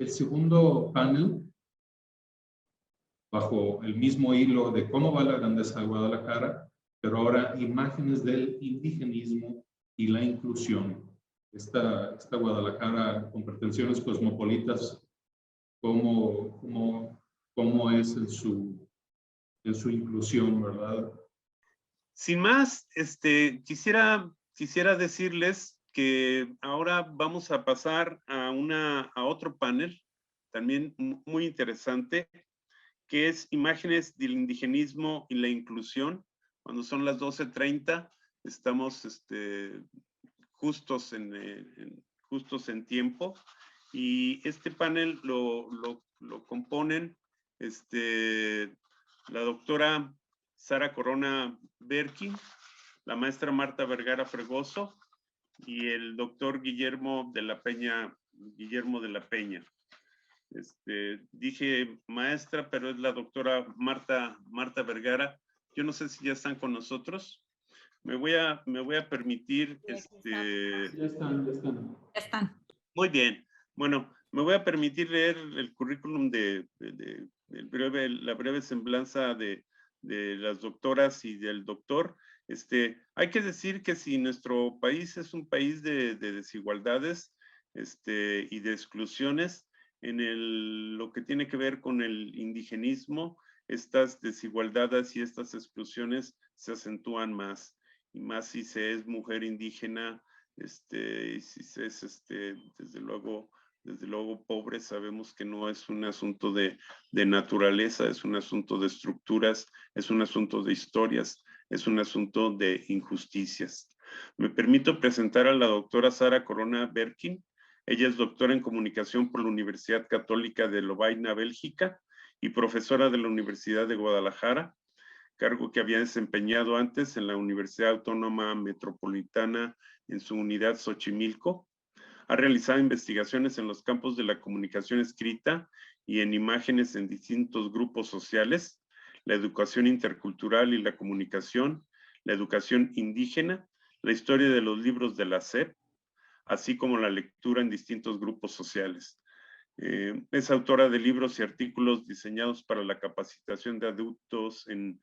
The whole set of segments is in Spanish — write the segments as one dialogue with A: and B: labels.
A: El segundo panel, bajo el mismo hilo de cómo va la grandeza de Guadalajara, pero ahora imágenes del indigenismo y la inclusión. Esta Guadalajara con pretensiones cosmopolitas, cómo es en su inclusión, ¿verdad?
B: Sin más, quisiera decirles que ahora vamos a pasar a otro panel, también muy interesante, que es imágenes del indigenismo y la inclusión. Cuando son las 12:30, estamos justos en tiempo. Y este panel lo componen la doctora Sara Corona Berkin, la maestra Marta Vergara Fregoso y el doctor Guillermo de la Peña. Dije maestra, pero es la doctora Marta Vergara. Yo no sé si ya están con nosotros. Me voy a permitir.
A: Ya están.
B: Muy bien. Bueno, me voy a permitir leer el currículum la breve semblanza de las doctoras y del doctor. Hay que decir que si nuestro país es un país de desigualdades y de exclusiones, en lo que tiene que ver con el indigenismo, estas desigualdades y estas exclusiones se acentúan más, y más si se es mujer indígena, y si se es desde luego pobre. Sabemos que no es un asunto de naturaleza, es un asunto de estructuras, es un asunto de historias, es un asunto de injusticias. Me permito presentar a la doctora Sara Corona Berkin. Ella es doctora en comunicación por la Universidad Católica de Lovaina, Bélgica, y profesora de la Universidad de Guadalajara, cargo que había desempeñado antes en la Universidad Autónoma Metropolitana en su unidad Xochimilco. Ha realizado investigaciones en los campos de la comunicación escrita y en imágenes en distintos grupos sociales, la educación intercultural y la comunicación, la educación indígena, la historia de los libros de la SEP, así como la lectura en distintos grupos sociales. Es autora de libros y artículos diseñados para la capacitación de adultos en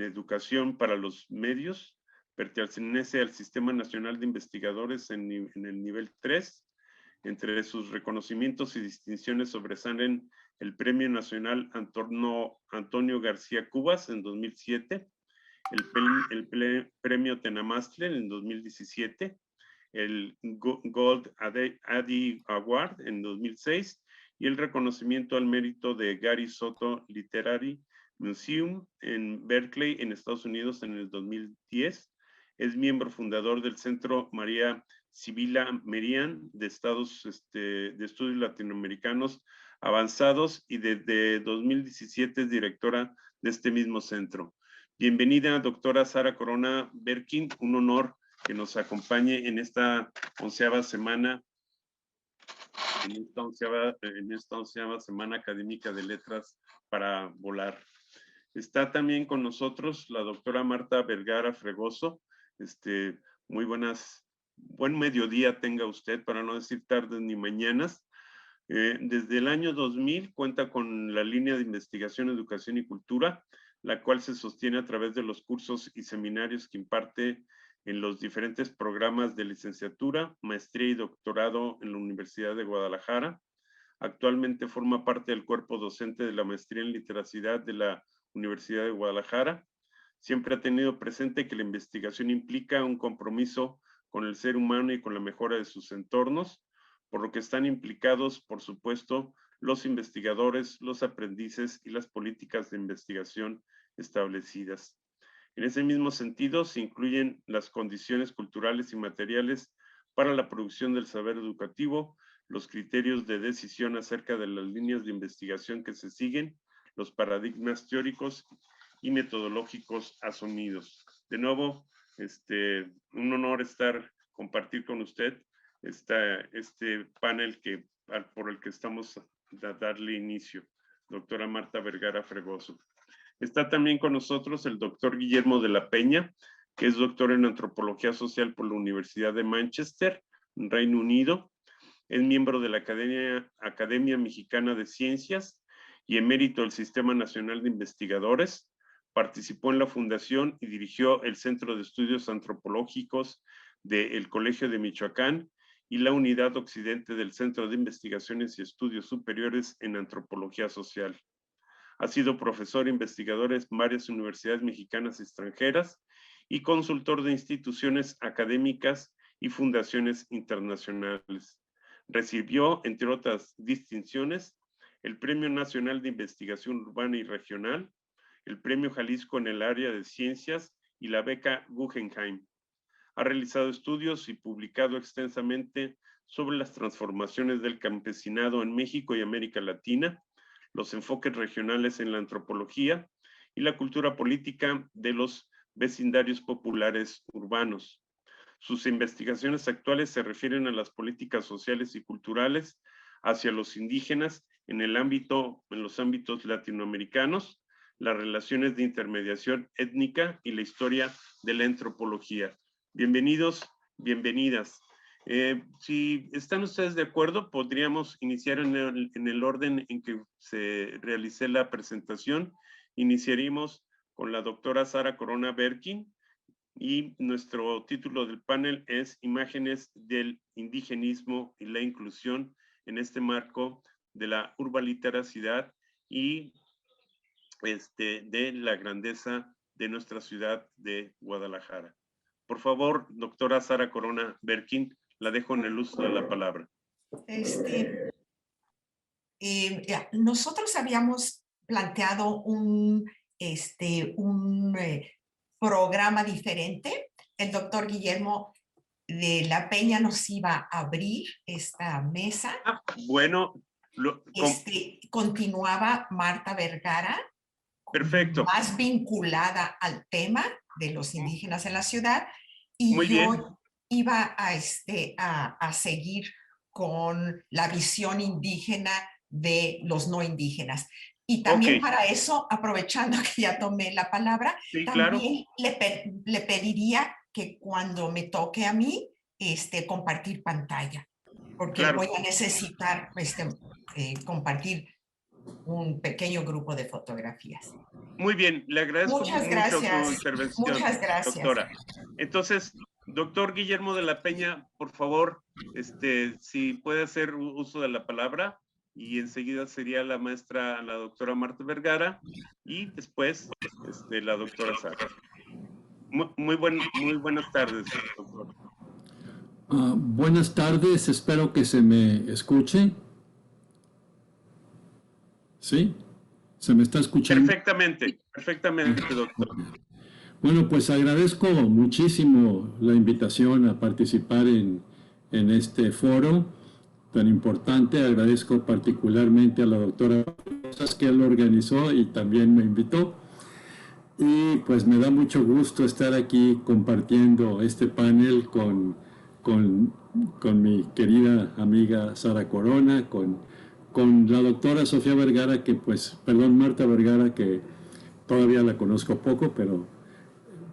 B: educación para los medios. Pertenece al Sistema Nacional de Investigadores en el nivel 3. Entre sus reconocimientos y distinciones sobresalen el Premio Nacional Antonio García Cubas en 2007, el Premio Tenamastlen en 2017, el Gold Addy Award en 2006 y el reconocimiento al mérito de Gary Soto Literary Museum en Berkeley, en Estados Unidos, en el 2010. Es miembro fundador del Centro María Sibila Merian de Estudios Latinoamericanos Avanzados, y desde 2017 es directora de este mismo centro. Bienvenida, doctora Sara Corona Berkin. Un honor que nos acompañe en esta 11ª semana, en esta onceava semana académica de letras para volar. Está también con nosotros la doctora Marta Vergara Fregoso. Buen mediodía tenga usted, para no decir tardes ni mañanas. Desde el año 2000 cuenta con la línea de investigación, educación y cultura, la cual se sostiene a través de los cursos y seminarios que imparte en los diferentes programas de licenciatura, maestría y doctorado en la Universidad de Guadalajara. Actualmente forma parte del cuerpo docente de la maestría en literacidad de la Universidad de Guadalajara. Siempre ha tenido presente que la investigación implica un compromiso con el ser humano y con la mejora de sus entornos, por lo que están implicados, por supuesto, los investigadores, los aprendices y las políticas de investigación establecidas. En ese mismo sentido, se incluyen las condiciones culturales y materiales para la producción del saber educativo, los criterios de decisión acerca de las líneas de investigación que se siguen, los paradigmas teóricos y metodológicos asumidos. De nuevo, un honor compartir con usted este panel por el que estamos a darle inicio. Doctora Marta Vergara Fregoso. Está también con nosotros el doctor Guillermo de la Peña, que es doctor en Antropología Social por la Universidad de Manchester, Reino Unido. Es miembro de la Academia Mexicana de Ciencias y emérito del Sistema Nacional de Investigadores. Participó en la fundación y dirigió el Centro de Estudios Antropológicos del Colegio de Michoacán y la Unidad Occidente del Centro de Investigaciones y Estudios Superiores en Antropología Social. Ha sido profesor e investigador en varias universidades mexicanas y extranjeras y consultor de instituciones académicas y fundaciones internacionales. Recibió, entre otras distinciones, el Premio Nacional de Investigación Urbana y Regional, el Premio Jalisco en el área de ciencias y la beca Guggenheim. Ha realizado estudios y publicado extensamente sobre las transformaciones del campesinado en México y América Latina, los enfoques regionales en la antropología y la cultura política de los vecindarios populares urbanos. Sus investigaciones actuales se refieren a las políticas sociales y culturales hacia los indígenas en los ámbitos latinoamericanos, las relaciones de intermediación étnica y la historia de la antropología. Bienvenidos, bienvenidas. Si están ustedes de acuerdo, podríamos iniciar en el orden en que se realicé la presentación. Iniciaríamos con la doctora Sara Corona Berkin y nuestro título del panel es Imágenes del indigenismo y la inclusión en este marco de la urbaliteracidad y de la grandeza de nuestra ciudad de Guadalajara. Por favor, doctora Sara Corona Berkin, la dejo en el uso de la palabra.
C: Nosotros habíamos planteado un programa diferente. El doctor Guillermo de la Peña nos iba a abrir esta mesa.
B: Bueno.
C: Continuaba Marta Vergara.
B: Perfecto.
C: Más vinculada al tema de los indígenas en la ciudad. Y
B: muy bien.
C: Yo iba a seguir con la visión indígena de los no indígenas. Y también para eso, aprovechando que ya tomé la palabra,
B: sí,
C: también
B: claro.
C: le pediría que cuando me toque a mí, compartir pantalla, porque
B: claro.
C: voy a necesitar compartir un pequeño grupo de fotografías.
B: Muy bien, le agradezco mucho su intervención,
C: Muchas gracias.
B: doctora. Entonces, doctor Guillermo de la Peña, por favor, si puede hacer uso de la palabra, y enseguida sería la maestra, la doctora Marta Vergara, y después la doctora Sara. Muy buenas tardes, doctor.
D: Buenas tardes, espero que se me escuche. ¿Sí? ¿Se me está escuchando?
B: Perfectamente, doctor.
D: Bueno, pues agradezco muchísimo la invitación a participar en este foro tan importante. Agradezco particularmente a la doctora que lo organizó y también me invitó. Y pues me da mucho gusto estar aquí compartiendo este panel con mi querida amiga Sara Corona, con la doctora Sofía Vergara, Marta Vergara, que todavía la conozco poco, pero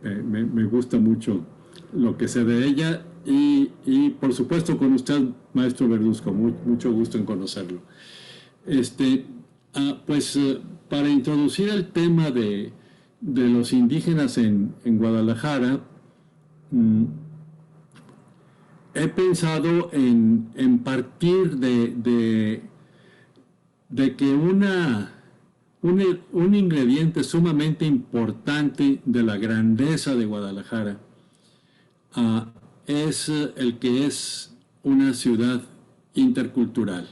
D: me gusta mucho lo que sé de ella, y por supuesto con usted, maestro Verduzco, mucho gusto en conocerlo. Para introducir el tema de los indígenas en Guadalajara, he pensado en partir de que un ingrediente sumamente importante de la grandeza de Guadalajara es el que es una ciudad intercultural.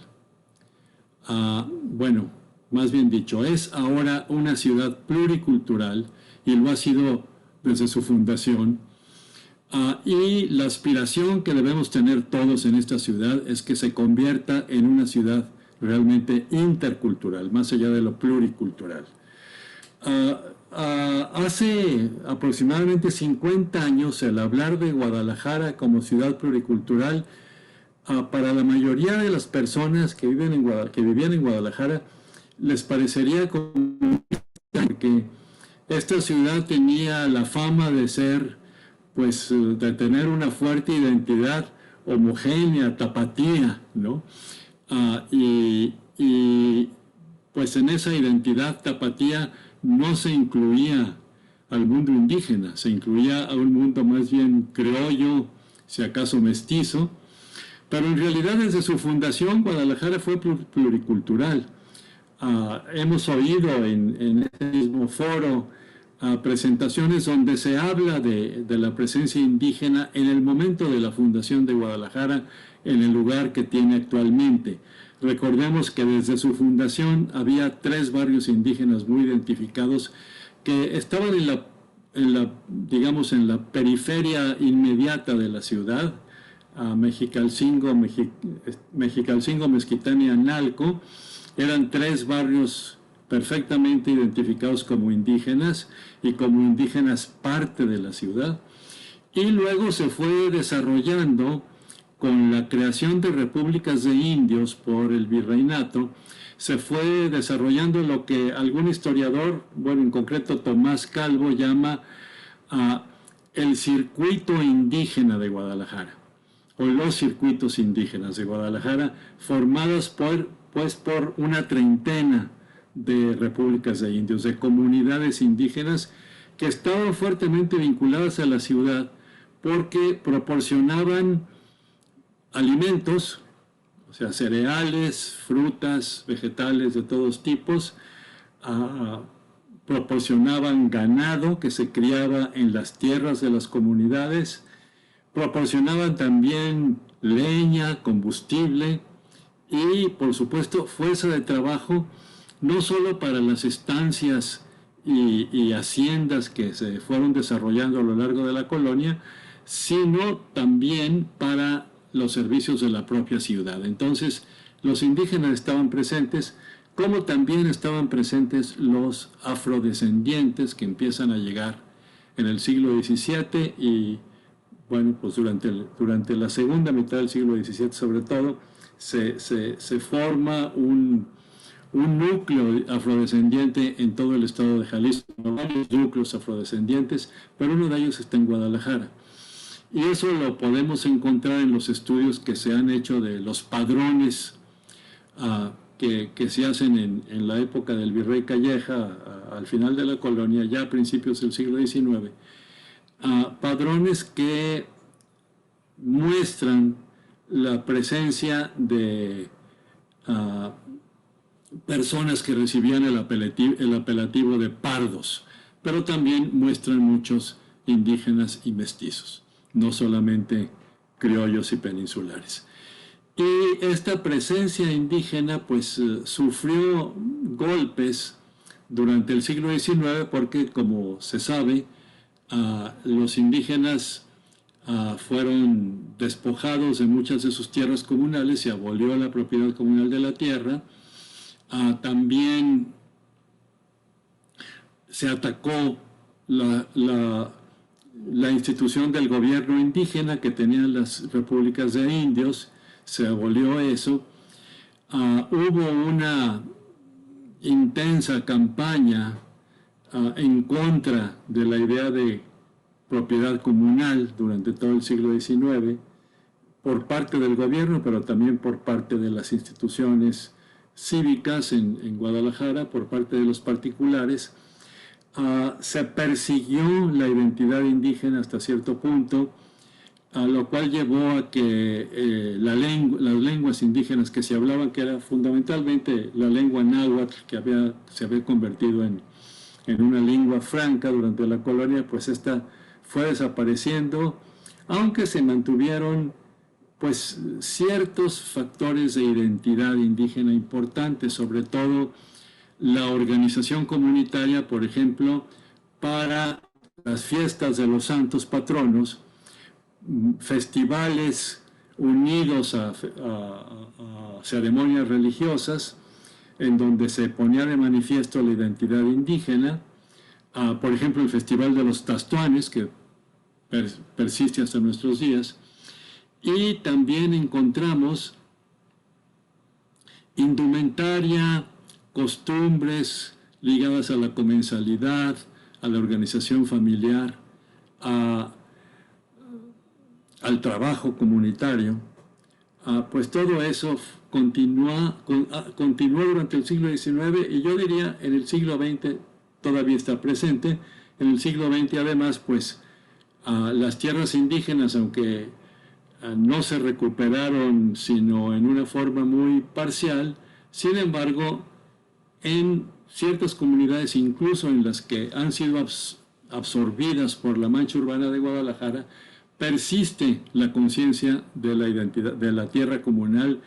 D: Más bien dicho, es ahora una ciudad pluricultural y lo ha sido desde su fundación. Y la aspiración que debemos tener todos en esta ciudad es que se convierta en una ciudad realmente intercultural, más allá de lo pluricultural. Hace aproximadamente 50 años, el hablar de Guadalajara como ciudad pluricultural, para la mayoría de las personas que vivían en Guadalajara, les parecería como que esta ciudad tenía la fama de ser, de tener una fuerte identidad homogénea, tapatía, ¿no? Y pues en esa identidad tapatía no se incluía al mundo indígena, se incluía a un mundo más bien criollo, si acaso mestizo, pero en realidad desde su fundación Guadalajara fue pluricultural. Hemos oído en este mismo foro presentaciones donde se habla de la presencia indígena en el momento de la fundación de Guadalajara, en el lugar que tiene actualmente. Recordemos que desde su fundación había 3 barrios indígenas muy identificados que estaban digamos, en la periferia inmediata de la ciudad, Mexicalcingo, Mezquitán y Analco. Eran 3 barrios perfectamente identificados como indígenas y como indígenas parte de la ciudad. Y luego se fue desarrollando con la creación de repúblicas de indios por el virreinato, se fue desarrollando lo que algún historiador, bueno, en concreto Tomás Calvo, llama el circuito indígena de Guadalajara, o los circuitos indígenas de Guadalajara, formados por una treintena de repúblicas de indios, de comunidades indígenas que estaban fuertemente vinculadas a la ciudad porque proporcionaban alimentos, o sea, cereales, frutas, vegetales de todos tipos, proporcionaban ganado que se criaba en las tierras de las comunidades, proporcionaban también leña, combustible y, por supuesto, fuerza de trabajo, no solo para las estancias y haciendas que se fueron desarrollando a lo largo de la colonia, sino también para los servicios de la propia ciudad. Entonces, los indígenas estaban presentes, como también estaban presentes los afrodescendientes que empiezan a llegar en el siglo XVII y, bueno, pues durante la segunda mitad del siglo XVII, sobre todo, se forma un núcleo afrodescendiente en todo el estado de Jalisco, varios núcleos afrodescendientes, pero uno de ellos está en Guadalajara. Y eso lo podemos encontrar en los estudios que se han hecho de los padrones que se hacen en la época del virrey Calleja, al final de la colonia, ya a principios del siglo XIX. Padrones que muestran la presencia de personas que recibían el apelativo de pardos, pero también muestran muchos indígenas y mestizos, no solamente criollos y peninsulares. Y esta presencia indígena pues sufrió golpes durante el siglo XIX porque, como se sabe, los indígenas fueron despojados de muchas de sus tierras comunales, se abolió la propiedad comunal de la tierra, también se atacó la institución del gobierno indígena que tenían las repúblicas de indios, se abolió eso. Hubo una intensa campaña en contra de la idea de propiedad comunal durante todo el siglo XIX por parte del gobierno, pero también por parte de las instituciones cívicas en Guadalajara, por parte de los particulares. Se persiguió la identidad indígena hasta cierto punto, lo cual llevó a que las lenguas indígenas que se hablaban, que era fundamentalmente la lengua náhuatl, que se había convertido en una lengua franca durante la colonia, pues esta fue desapareciendo, aunque se mantuvieron pues ciertos factores de identidad indígena importantes, sobre todo la organización comunitaria, por ejemplo, para las fiestas de los santos patronos, festivales unidos a ceremonias religiosas, en donde se ponía de manifiesto la identidad indígena. Por ejemplo, el Festival de los Tastuanes, que persiste hasta nuestros días. Y también encontramos indumentaria, costumbres ligadas a la comensalidad, a la organización familiar, a al trabajo comunitario, pues todo eso continuó durante el siglo XIX y yo diría en el siglo XX todavía está presente. En el siglo XX además, pues las tierras indígenas, aunque no se recuperaron sino en una forma muy parcial, sin embargo, en ciertas comunidades, incluso en las que han sido absorbidas por la mancha urbana de Guadalajara, persiste la conciencia de la identidad de la tierra comunal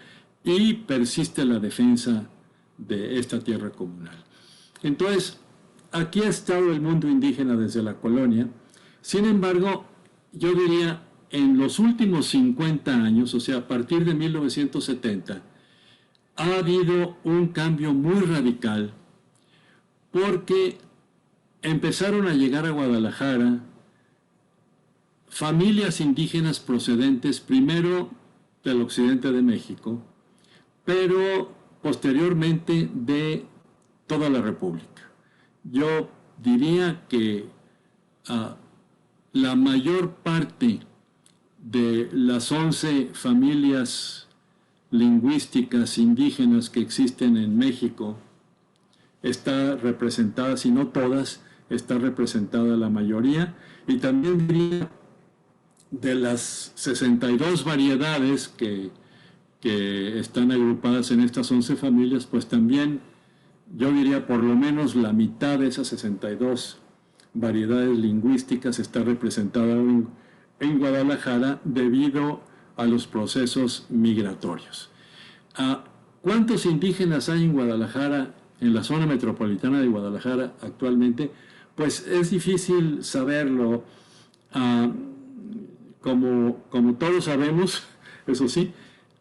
D: y persiste la defensa de esta tierra comunal. Entonces, aquí ha estado el mundo indígena desde la colonia. Sin embargo, yo diría, en los últimos 50 años, o sea, a partir de 1970, ha habido un cambio muy radical porque empezaron a llegar a Guadalajara familias indígenas procedentes primero del occidente de México, pero posteriormente de toda la República. Yo diría que la mayor parte de las 11 familias lingüísticas indígenas que existen en México está representada, si no todas, está representada la mayoría, y también diría de las 62 variedades que están agrupadas en estas 11 familias, pues también yo diría por lo menos la mitad de esas 62 variedades lingüísticas está representada en Guadalajara debido a los procesos migratorios. ¿Cuántos indígenas hay en Guadalajara, en la zona metropolitana de Guadalajara actualmente? Pues es difícil saberlo. Como todos sabemos, eso sí,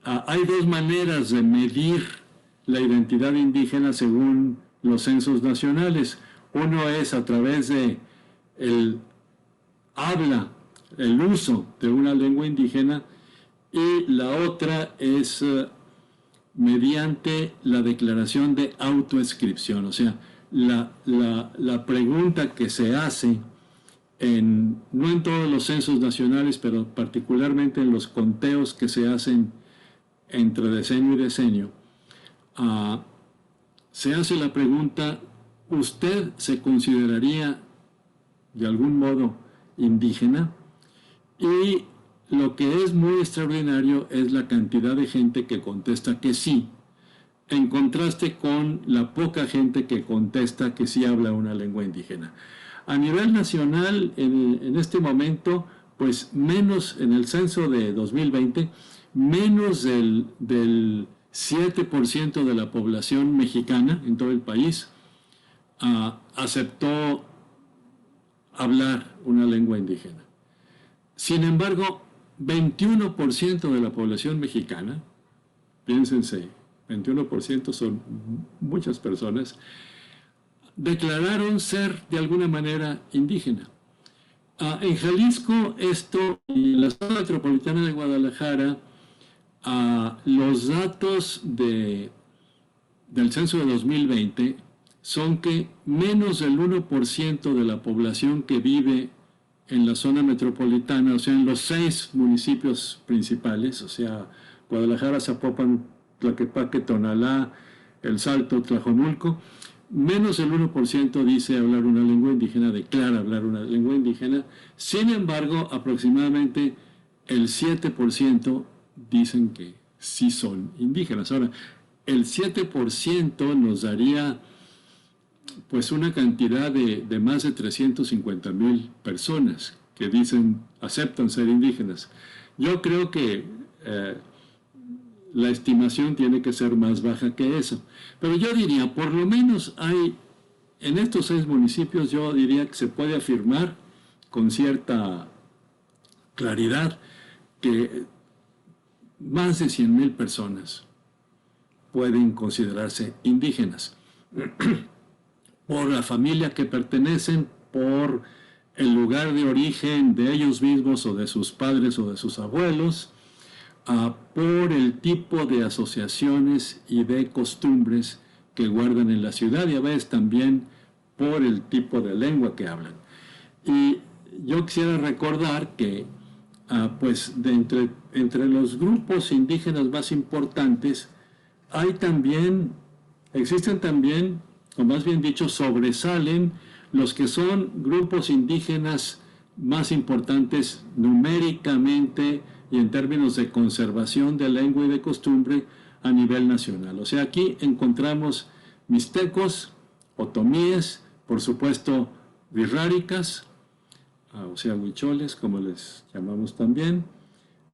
D: hay dos maneras de medir la identidad indígena según los censos nacionales. Uno es a través de el uso de una lengua indígena, y la otra es mediante la declaración de autoescripción, o sea, la pregunta que se hace no en todos los censos nacionales, pero particularmente en los conteos que se hacen entre decenio y decenio, se hace la pregunta: ¿usted se consideraría de algún modo indígena? Y lo que es muy extraordinario es la cantidad de gente que contesta que sí, en contraste con la poca gente que contesta que sí habla una lengua indígena. A nivel nacional, en este momento, pues menos, en el censo de 2020, menos del 7% de la población mexicana en todo el país aceptó hablar una lengua indígena. Sin embargo, 21% de la población mexicana, piénsense, 21% son muchas personas, declararon ser de alguna manera indígena. En Jalisco, y en la zona metropolitana de Guadalajara, los datos del censo de 2020 son que menos del 1% de la población que vive en la zona metropolitana, o sea, en los 6 municipios principales, o sea, Guadalajara, Zapopan, Tlaquepaque, Tonalá, El Salto, Tlajomulco, menos del 1% dice hablar una lengua indígena, declara hablar una lengua indígena. Sin embargo, aproximadamente el 7% dicen que sí son indígenas. Ahora, el 7% nos daría pues una cantidad de más de 350,000 personas que aceptan ser indígenas. Yo creo que la estimación tiene que ser más baja que eso. Pero yo diría, por lo menos hay, en estos 6 municipios, yo diría que se puede afirmar con cierta claridad que más de 100,000 personas pueden considerarse indígenas. Por la familia que pertenecen, por el lugar de origen de ellos mismos o de sus padres o de sus abuelos, por el tipo de asociaciones y de costumbres que guardan en la ciudad, y a veces también por el tipo de lengua que hablan. Y yo quisiera recordar que pues entre los grupos indígenas más importantes existen también, o más bien dicho, sobresalen los que son grupos indígenas más importantes numéricamente y en términos de conservación de lengua y de costumbre a nivel nacional. O sea, aquí encontramos mixtecos, otomíes, por supuesto, wixárikas, o sea, huicholes, como les llamamos también,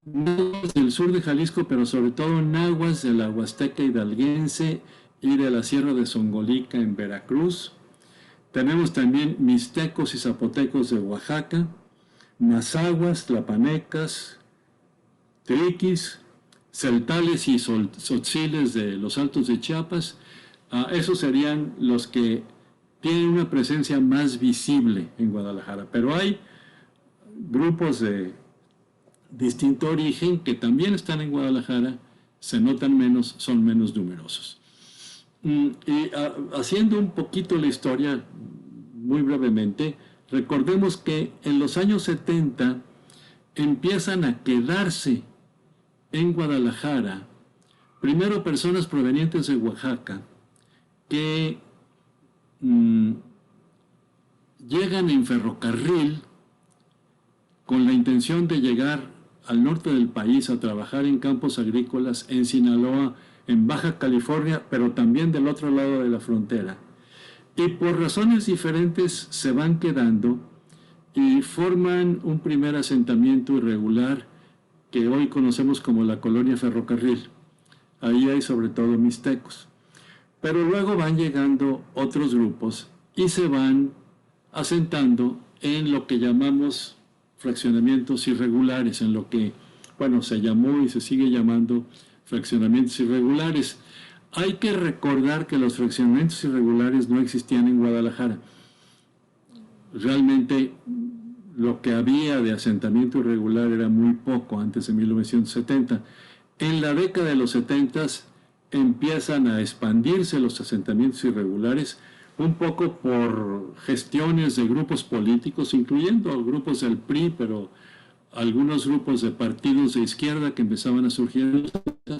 D: nahuas del sur de Jalisco, pero sobre todo nahuas de la Huasteca hidalguense y de la Sierra de Songolica en Veracruz. Tenemos también mixtecos y zapotecos de Oaxaca, mazahuas, tlapanecas, triquis, celtales y tzotziles de los Altos de Chiapas. Esos serían los que tienen una presencia más visible en Guadalajara, pero hay grupos de distinto origen que también están en Guadalajara, se notan menos, son menos numerosos. Y haciendo un poquito la historia, muy brevemente, recordemos que en los años 70 empiezan a quedarse en Guadalajara, primero personas provenientes de Oaxaca, que llegan en ferrocarril con la intención de llegar al norte del país a trabajar en campos agrícolas en Sinaloa, en Baja California, pero también del otro lado de la frontera. Y por razones diferentes se van quedando y forman un primer asentamiento irregular que hoy conocemos como la Colonia Ferrocarril. Ahí hay sobre todo mixtecos. Pero luego van llegando otros grupos y se van asentando en lo que llamamos fraccionamientos irregulares, en lo que, bueno, se llamó y se sigue llamando fraccionamientos irregulares. Hay que recordar que los fraccionamientos irregulares no existían en Guadalajara. Realmente lo que había de asentamiento irregular era muy poco antes de 1970. En la década de los 70 empiezan a expandirse los asentamientos irregulares, un poco por gestiones de grupos políticos, incluyendo grupos del PRI, pero algunos grupos de partidos de izquierda que empezaban a surgir en los 70.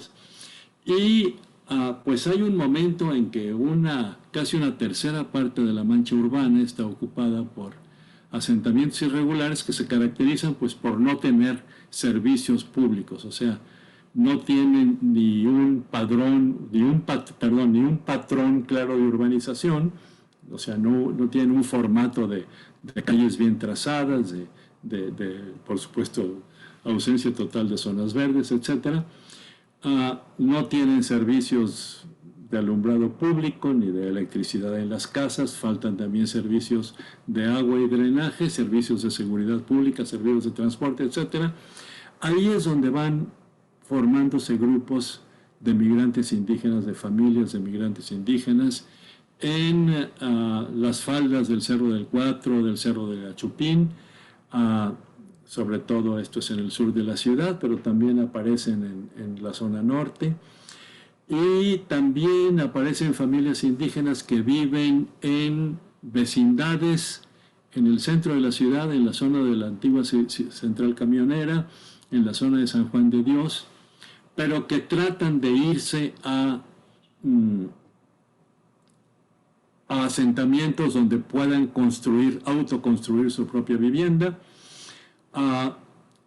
D: Y pues hay un momento en que casi una tercera parte de la mancha urbana está ocupada por asentamientos irregulares que se caracterizan pues por no tener servicios públicos, o sea, no tienen ni un patrón claro de urbanización, o sea, no tienen un formato de calles bien trazadas, por supuesto, ausencia total de zonas verdes, etcétera. No tienen servicios de alumbrado público ni de electricidad en las casas, faltan también servicios de agua y drenaje, servicios de seguridad pública, servicios de transporte, etcétera. Ahí es donde van formándose grupos de migrantes indígenas, de familias de migrantes indígenas, en las faldas del Cerro del Cuatro, del Cerro de Gachupín, sobre todo esto es en el sur de la ciudad, pero también aparecen en la zona norte. Y también aparecen familias indígenas que viven en vecindades en el centro de la ciudad, en la zona de la antigua central camionera, en la zona de San Juan de Dios, pero que tratan de irse a asentamientos donde puedan autoconstruir su propia vivienda.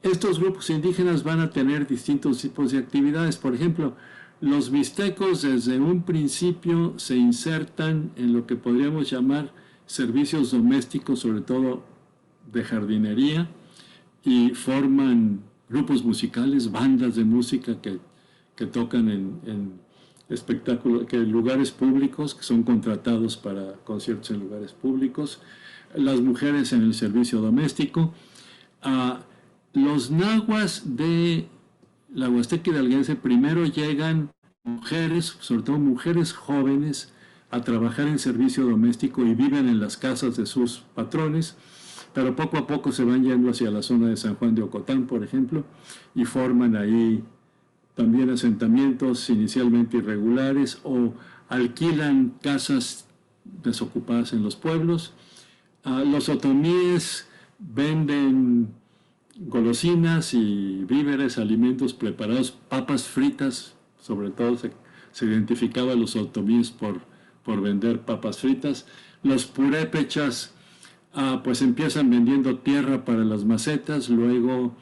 D: Estos grupos indígenas van a tener distintos tipos de actividades. Por ejemplo, los mixtecos desde un principio se insertan en lo que podríamos llamar servicios domésticos, sobre todo de jardinería, y forman grupos musicales, bandas de música que tocan en espectáculos, en lugares públicos, que son contratados para conciertos en lugares públicos. Las mujeres en el servicio doméstico. Los nahuas de la Huasteca hidalguense primero llegan mujeres, sobre todo mujeres jóvenes, a trabajar en servicio doméstico y viven en las casas de sus patrones, pero poco a poco se van yendo hacia la zona de San Juan de Ocotán, por ejemplo, y forman ahí también asentamientos inicialmente irregulares o alquilan casas desocupadas en los pueblos. Los otomíes venden golosinas y víveres, alimentos preparados, papas fritas, sobre todo se identificaba a los otomíes por vender papas fritas. Los purépechas pues empiezan vendiendo tierra para las macetas, luego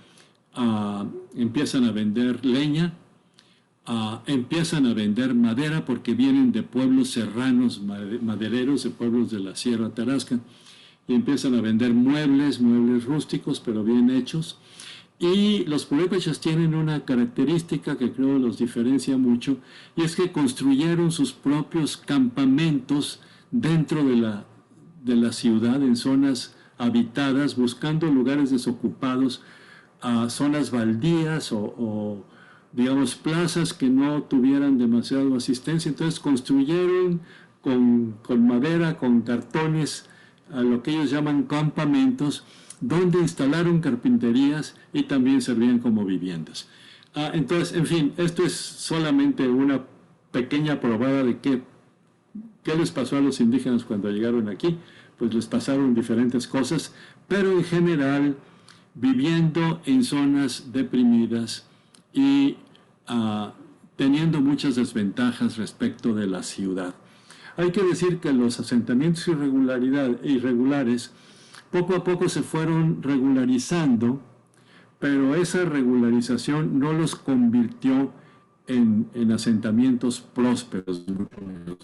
D: empiezan a vender leña, empiezan a vender madera porque vienen de pueblos serranos madereros, de pueblos de la Sierra Tarasca, y empiezan a vender muebles rústicos pero bien hechos. Y los purépechas tienen una característica que creo los diferencia mucho, y es que construyeron sus propios campamentos dentro de la ciudad, en zonas habitadas, buscando lugares desocupados, zonas baldías o digamos plazas que no tuvieran demasiada asistencia. Entonces construyeron con madera, con cartones, a lo que ellos llaman campamentos, donde instalaron carpinterías y también servían como viviendas. Entonces, en fin, esto es solamente una pequeña probada de qué les pasó a los indígenas cuando llegaron aquí. Pues les pasaron diferentes cosas, pero en general viviendo en zonas deprimidas y teniendo muchas desventajas respecto de la ciudad. Hay que decir que los asentamientos irregulares poco a poco se fueron regularizando, pero esa regularización no los convirtió en asentamientos prósperos,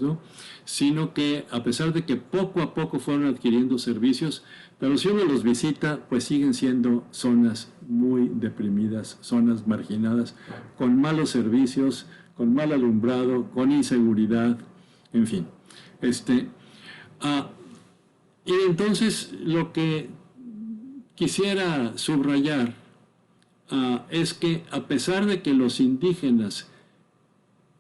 D: ¿no? Sino que a pesar de que poco a poco fueron adquiriendo servicios, pero si uno los visita, pues siguen siendo zonas muy deprimidas, zonas marginadas, con malos servicios, con mal alumbrado, con inseguridad, en fin. Y entonces lo que quisiera subrayar es que a pesar de que los indígenas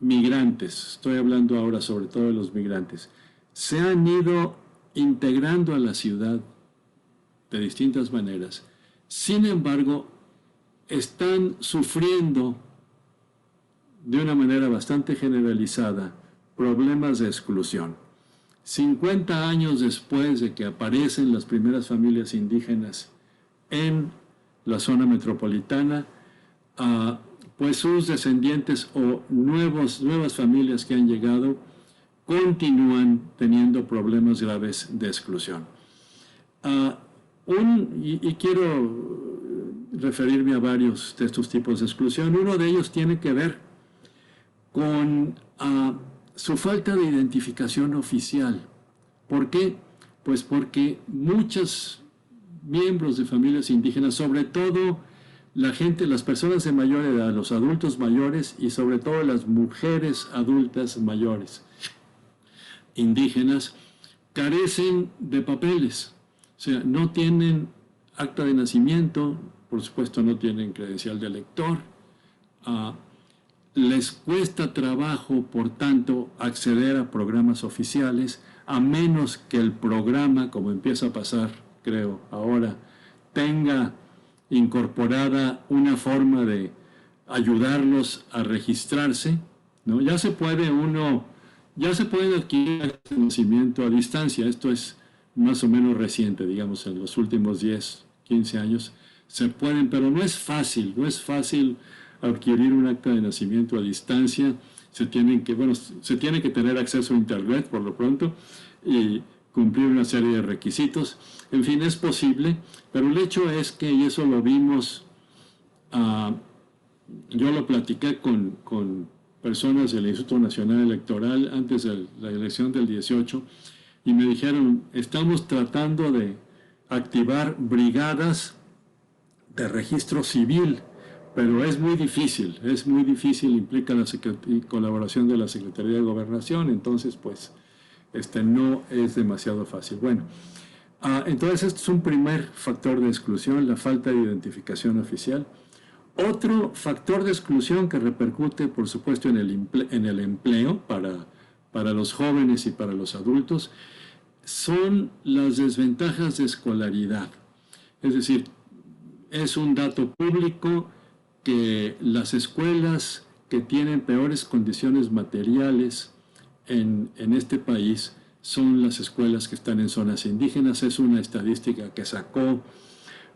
D: migrantes, estoy hablando ahora sobre todo de los migrantes, se han ido integrando a la ciudad de distintas maneras, sin embargo, están sufriendo de una manera bastante generalizada problemas de exclusión. 50 años después de que aparecen las primeras familias indígenas en la zona metropolitana, pues sus descendientes o nuevas familias que han llegado continúan teniendo problemas graves de exclusión. Y quiero referirme a varios de estos tipos de exclusión. Uno de ellos tiene que ver con su falta de identificación oficial. ¿Por qué? Pues porque muchos miembros de familias indígenas, sobre todo las personas de mayor edad, los adultos mayores y sobre todo las mujeres adultas mayores indígenas, carecen de papeles. O sea, no tienen acta de nacimiento, por supuesto no tienen credencial de elector, les cuesta trabajo, por tanto, acceder a programas oficiales, a menos que el programa, como empieza a pasar, creo, ahora, tenga incorporada una forma de ayudarlos a registrarse, ¿no? Ya se puede adquirir el conocimiento a distancia. Esto es más o menos reciente, digamos, en los últimos 10, 15 años se pueden, pero no es fácil adquirir un acta de nacimiento a distancia. Se tiene que tener acceso a internet por lo pronto y cumplir una serie de requisitos. En fin, es posible, pero el hecho es que, y eso lo vimos, yo lo platiqué con personas del Instituto Nacional Electoral antes de la elección del 18, y me dijeron, estamos tratando de activar brigadas de registro civil, pero es muy difícil, implica la colaboración de la Secretaría de Gobernación, entonces pues no es demasiado fácil. Bueno, entonces este es un primer factor de exclusión, la falta de identificación oficial. Otro factor de exclusión que repercute, por supuesto, en el empleo para los jóvenes y para los adultos, son las desventajas de escolaridad. Es decir, es un dato público que las escuelas que tienen peores condiciones materiales en este país son las escuelas que están en zonas indígenas. Es una estadística que sacó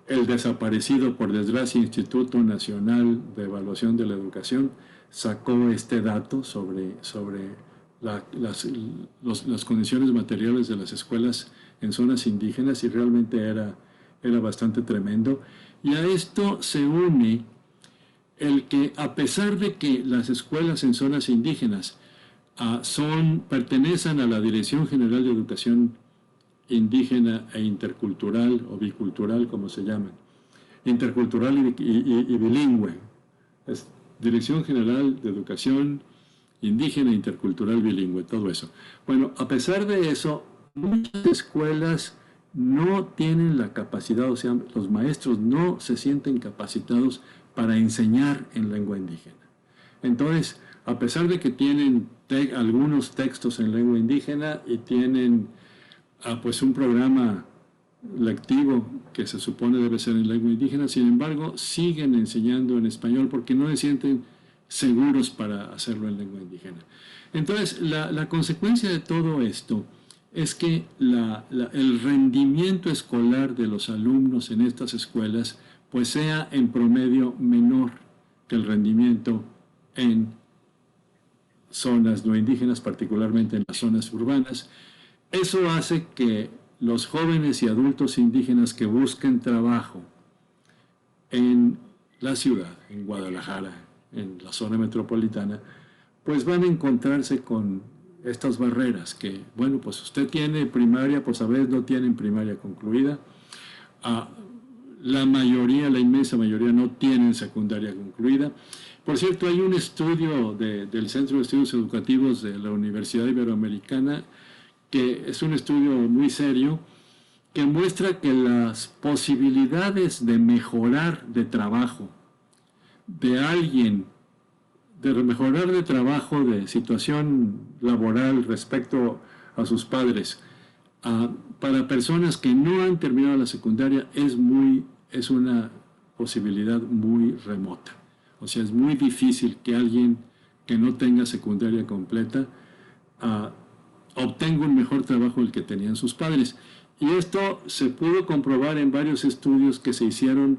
D: el desaparecido, por desgracia, Instituto Nacional de Evaluación de la Educación sacó este dato sobre las condiciones materiales de las escuelas en zonas indígenas, y realmente era bastante tremendo. Y a esto se une el que, a pesar de que las escuelas en zonas indígenas pertenecen a la Dirección General de Educación Indígena e Intercultural o Bicultural, como se llaman, intercultural y bilingüe, es Dirección General de Educación Indígena, Intercultural, Bilingüe, todo eso. Bueno, a pesar de eso, muchas escuelas no tienen la capacidad, o sea, los maestros no se sienten capacitados para enseñar en lengua indígena. Entonces, a pesar de que tienen algunos textos en lengua indígena y tienen pues un programa lectivo que se supone debe ser en lengua indígena, sin embargo, siguen enseñando en español porque no se sienten seguros para hacerlo en lengua indígena. Entonces, la consecuencia de todo esto es que el rendimiento escolar de los alumnos en estas escuelas pues sea en promedio menor que el rendimiento en zonas no indígenas, particularmente en las zonas urbanas. Eso hace que los jóvenes y adultos indígenas que busquen trabajo en la ciudad, en Guadalajara, en la zona metropolitana, pues van a encontrarse con estas barreras que, bueno, pues usted tiene primaria, pues a veces no tienen primaria concluida. La mayoría, la inmensa mayoría, no tienen secundaria concluida. Por cierto, hay un estudio del Centro de Estudios Educativos de la Universidad Iberoamericana, que es un estudio muy serio, que muestra que las posibilidades de mejorar de trabajo de alguien, de mejorar de trabajo, de situación laboral respecto a sus padres, para personas que no han terminado la secundaria es una posibilidad muy remota. O sea, es muy difícil que alguien que no tenga secundaria completa obtenga un mejor trabajo del que tenían sus padres. Y esto se pudo comprobar en varios estudios que se hicieron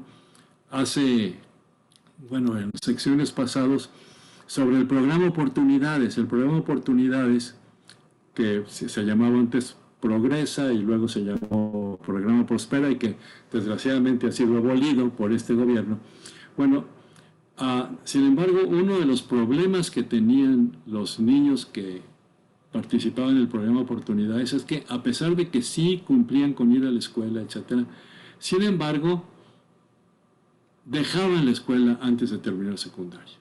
D: en secciones pasadas sobre el programa Oportunidades. El programa Oportunidades, que se llamaba antes Progresa y luego se llamó Programa Prospera y que desgraciadamente ha sido abolido por este gobierno. Bueno, sin embargo, uno de los problemas que tenían los niños que participaban en el programa Oportunidades es que, a pesar de que sí cumplían con ir a la escuela, etc., sin embargo, dejaban la escuela antes de terminar secundaria.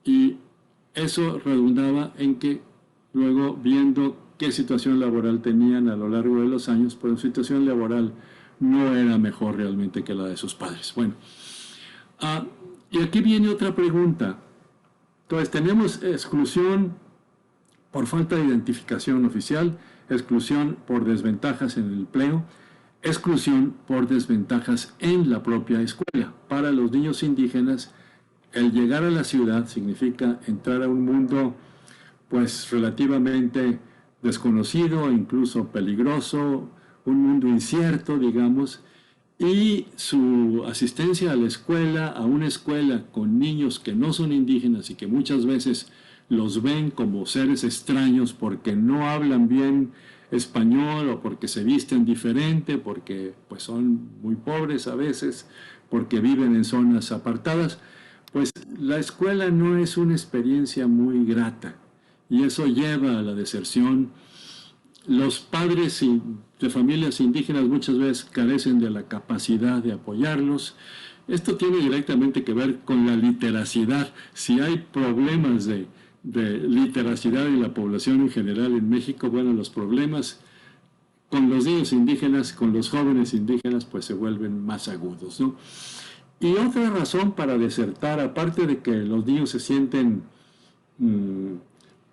D: Y eso redundaba en que luego, viendo qué situación laboral tenían a lo largo de los años, pues su situación laboral no era mejor realmente que la de sus padres. Bueno, y aquí viene otra pregunta. Entonces, tenemos exclusión por falta de identificación oficial, exclusión por desventajas en el empleo, exclusión por desventajas en la propia escuela. Para los niños indígenas, el llegar a la ciudad significa entrar a un mundo pues relativamente desconocido, incluso peligroso, un mundo incierto, digamos, y su asistencia a la escuela, a una escuela con niños que no son indígenas y que muchas veces los ven como seres extraños porque no hablan bien español o porque se visten diferente, porque pues son muy pobres a veces, porque viven en zonas apartadas, pues la escuela no es una experiencia muy grata y eso lleva a la deserción. Los padres de familias indígenas muchas veces carecen de la capacidad de apoyarlos. Esto tiene directamente que ver con la literacidad. Si hay problemas de literacidad en la población en general en México, bueno, los problemas con los niños indígenas, con los jóvenes indígenas, pues se vuelven más agudos, ¿no? Y otra razón para desertar, aparte de que los niños se sienten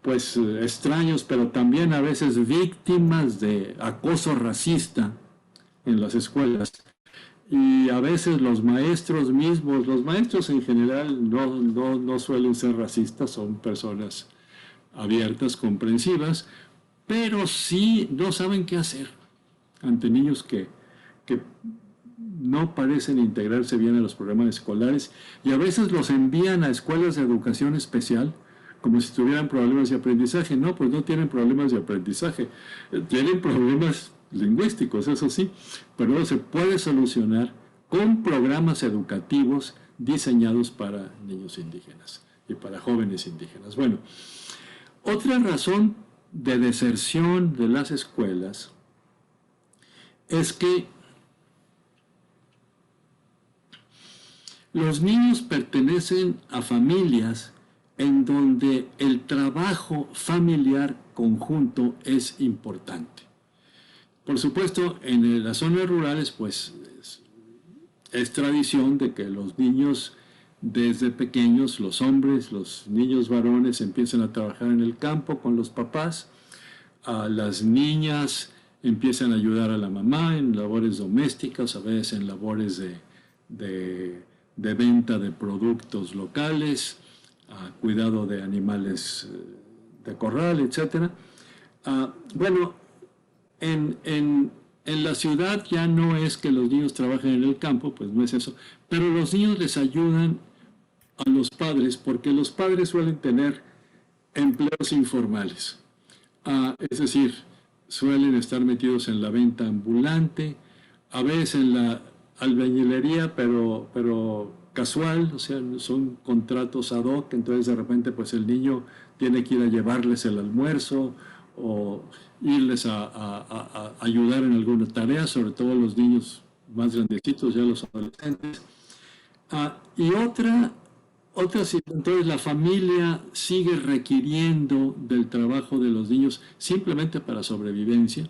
D: pues extraños, pero también a veces víctimas de acoso racista en las escuelas. Y a veces los maestros mismos, los maestros en general no suelen ser racistas, son personas abiertas, comprensivas, pero sí no saben qué hacer ante niños que no parecen integrarse bien a los programas escolares y a veces los envían a escuelas de educación especial como si tuvieran problemas de aprendizaje. No, pues no tienen problemas de aprendizaje, tienen problemas lingüísticos, eso sí, pero se puede solucionar con programas educativos diseñados para niños indígenas y para jóvenes indígenas. Bueno, otra razón de deserción de las escuelas es que los niños pertenecen a familias en donde el trabajo familiar conjunto es importante. Por supuesto, en las zonas rurales, pues es tradición de que los niños desde pequeños, los hombres, los niños varones empiezan a trabajar en el campo con los papás, las niñas empiezan a ayudar a la mamá en labores domésticas, a veces en labores de venta de productos locales, cuidado de animales de corral, etc. Bueno, en la ciudad ya no es que los niños trabajen en el campo, pues no es eso, pero los niños les ayudan a los padres porque los padres suelen tener empleos informales. Es decir, suelen estar metidos en la venta ambulante, a veces en la albañilería, pero casual, o sea, son contratos ad hoc, entonces de repente pues el niño tiene que ir a llevarles el almuerzo o irles a ayudar en alguna tarea, sobre todo los niños más grandecitos, ya los adolescentes. Y entonces la familia sigue requiriendo del trabajo de los niños simplemente para sobrevivencia,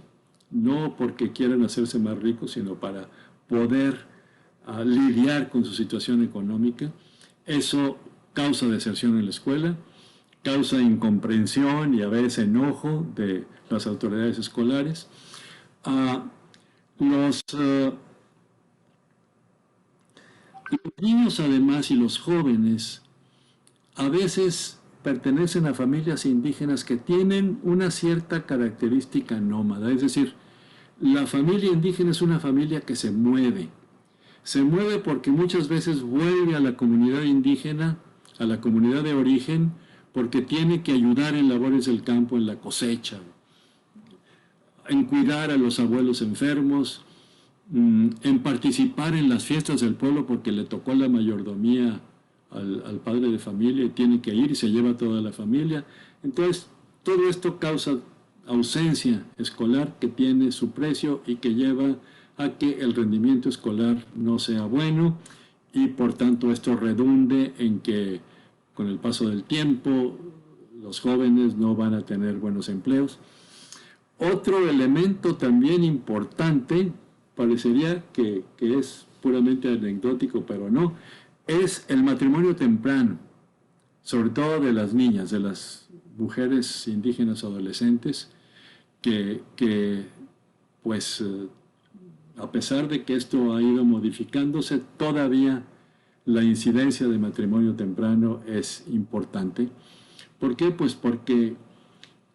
D: no porque quieran hacerse más ricos, sino para poder lidiar con su situación económica. Eso causa deserción en la escuela, causa incomprensión y a veces enojo de las autoridades escolares. Los niños además y los jóvenes a veces pertenecen a familias indígenas que tienen una cierta característica nómada, es decir, la familia indígena es una familia que se mueve porque muchas veces vuelve a la comunidad indígena, a la comunidad de origen, porque tiene que ayudar en labores del campo, en la cosecha, en cuidar a los abuelos enfermos, en participar en las fiestas del pueblo porque le tocó la mayordomía al padre de familia y tiene que ir y se lleva a toda la familia. Entonces, todo esto causa ausencia escolar que tiene su precio y que lleva a que el rendimiento escolar no sea bueno y por tanto esto redunde en que con el paso del tiempo los jóvenes no van a tener buenos empleos. Otro elemento también importante, parecería que es puramente anecdótico, pero no, es el matrimonio temprano, sobre todo de las niñas, de las mujeres indígenas adolescentes, que pues a pesar de que esto ha ido modificándose, todavía la incidencia de matrimonio temprano es importante. ¿Por qué? Pues porque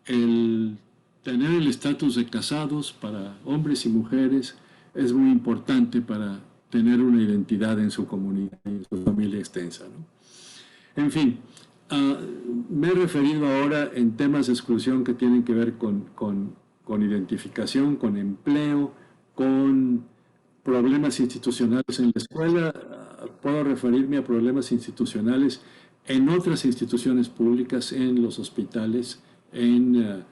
D: el tener el estatus de casados para hombres y mujeres es muy importante para tener una identidad en su comunidad y en su familia extensa, ¿no? En fin, me he referido ahora en temas de exclusión que tienen que ver con identificación, con empleo, con problemas institucionales en la escuela. Puedo referirme a problemas institucionales en otras instituciones públicas, en los hospitales, en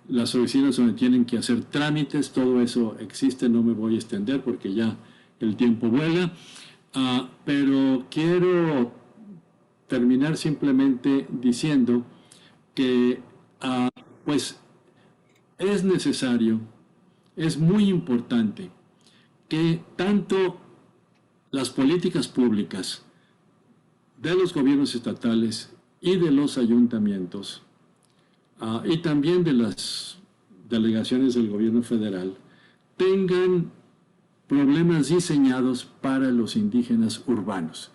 D: las oficinas donde tienen que hacer trámites. Todo eso existe, no me voy a extender porque ya el tiempo vuela, pero quiero terminar simplemente diciendo que pues es necesario, es muy importante que tanto las políticas públicas de los gobiernos estatales y de los ayuntamientos y también de las delegaciones del gobierno federal tengan problemas diseñados para los indígenas urbanos.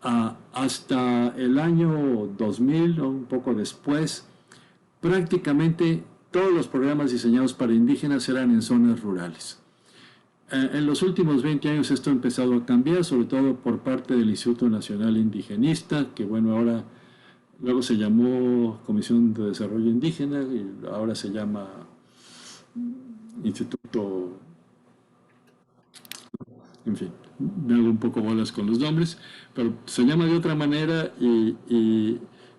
D: Hasta el año 2000 o un poco después, prácticamente todos los programas diseñados para indígenas eran en zonas rurales. En los últimos 20 años esto ha empezado a cambiar, sobre todo por parte del Instituto Nacional Indigenista, que bueno, ahora luego se llamó Comisión de Desarrollo Indígena y ahora se llama Instituto, en fin, me hago un poco bolas con los nombres, pero se llama de otra manera y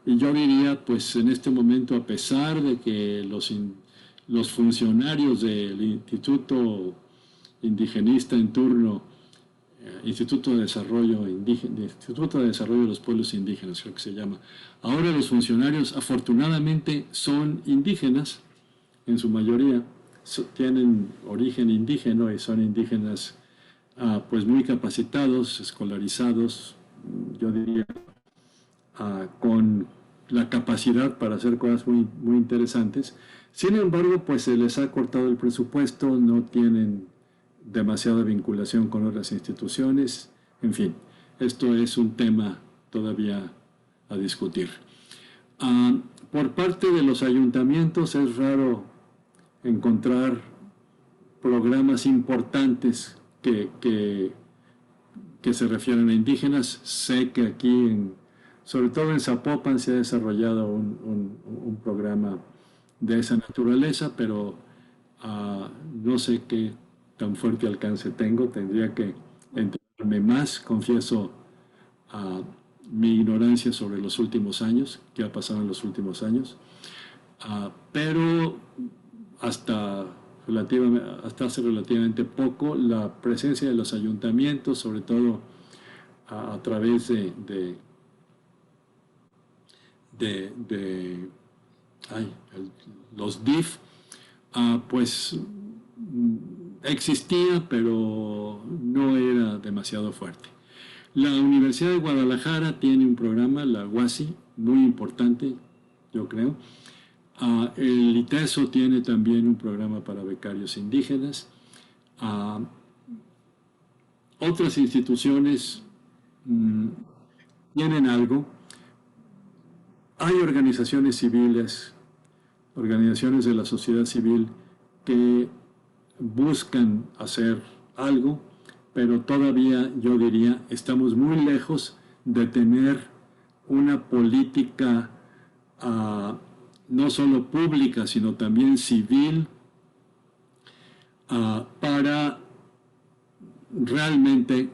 D: yo diría, pues en este momento, a pesar de que los funcionarios del Instituto Indigenista en turno, Instituto de Desarrollo Indígena, Instituto de Desarrollo de los Pueblos Indígenas, creo que se llama. Ahora los funcionarios afortunadamente son indígenas, en su mayoría, tienen origen indígena y son indígenas pues muy capacitados, escolarizados, yo diría, con la capacidad para hacer cosas muy, muy interesantes. Sin embargo, pues se les ha cortado el presupuesto, no tienen demasiada vinculación con otras instituciones, en fin, esto es un tema todavía a discutir. Por parte de los ayuntamientos es raro encontrar programas importantes que se refieren a indígenas. Sé que aquí, sobre todo en Zapopan, se ha desarrollado un programa de esa naturaleza, pero no sé qué tan fuerte alcance tengo, tendría que enterarme más, confieso mi ignorancia sobre los últimos años, qué ha pasado en los últimos años, pero hasta hace relativamente poco la presencia de los ayuntamientos, sobre todo a través de los DIF, pues existía, pero no era demasiado fuerte. La Universidad de Guadalajara tiene un programa, la UASI, muy importante, yo creo. El ITESO tiene también un programa para becarios indígenas. Otras instituciones tienen algo. Hay organizaciones civiles, organizaciones de la sociedad civil que buscan hacer algo, pero todavía, yo diría, estamos muy lejos de tener una política no solo pública, sino también civil, para realmente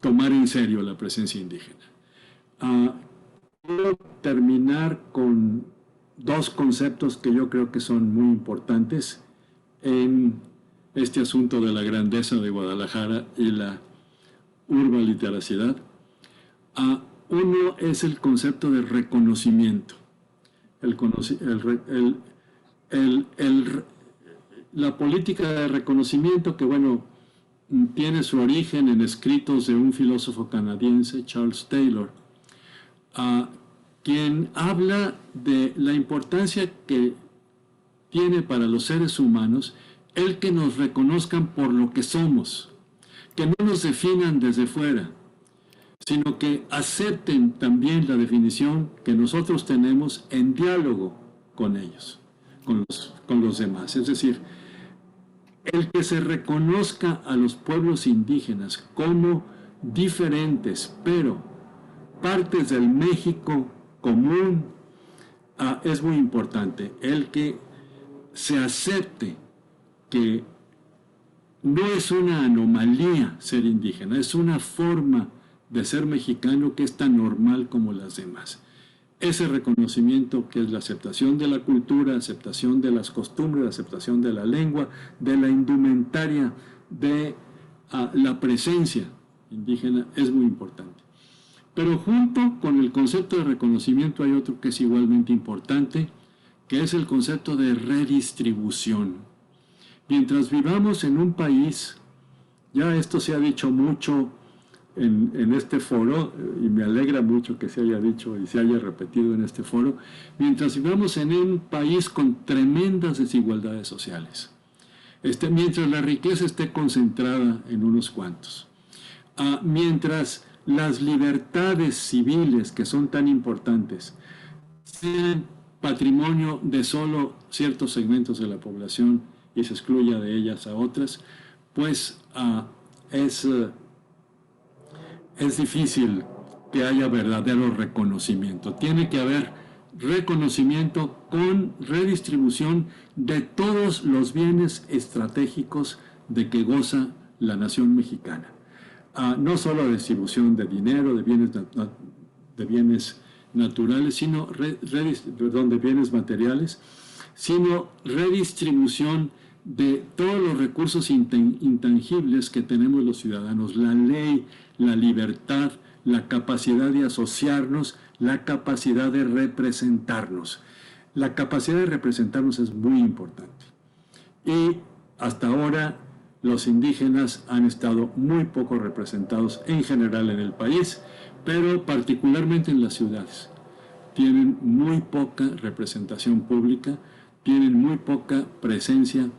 D: tomar en serio la presencia indígena. Quiero terminar con dos conceptos que yo creo que son muy importantes en este asunto de la grandeza de Guadalajara y la urbaliteracidad. Uno es el concepto de reconocimiento. La política de reconocimiento, que bueno, tiene su origen en escritos de un filósofo canadiense, Charles Taylor, quien habla de la importancia que tiene para los seres humanos el que nos reconozcan por lo que somos, que no nos definan desde fuera, sino que acepten también la definición que nosotros tenemos en diálogo con ellos, con los demás. Es decir, el que se reconozca a los pueblos indígenas como diferentes, pero partes del México común, es muy importante. El que se acepte que no es una anomalía ser indígena, es una forma de ser mexicano que es tan normal como las demás. Ese reconocimiento, que es la aceptación de la cultura, aceptación de las costumbres, aceptación de la lengua, de la indumentaria, de la presencia indígena, es muy importante. Pero junto con el concepto de reconocimiento hay otro que es igualmente importante, que es el concepto de redistribución. Mientras vivamos en un país, ya esto se ha dicho mucho en este foro, y me alegra mucho que se haya dicho y se haya repetido en este foro, mientras vivamos en un país con tremendas desigualdades sociales, mientras la riqueza esté concentrada en unos cuantos, mientras las libertades civiles, que son tan importantes, sean patrimonio de solo ciertos segmentos de la población y se excluya de ellas a otras, pues es difícil que haya verdadero reconocimiento. Tiene que haber reconocimiento con redistribución de todos los bienes estratégicos de que goza la nación mexicana. No solo distribución de dinero, de bienes naturales, sino de bienes materiales, sino redistribución de todos los recursos intangibles que tenemos los ciudadanos, la ley, la libertad, la capacidad de asociarnos, la capacidad de representarnos. La capacidad de representarnos es muy importante. Y hasta ahora los indígenas han estado muy poco representados en general en el país, pero particularmente en las ciudades. Tienen muy poca representación pública, tienen muy poca presencia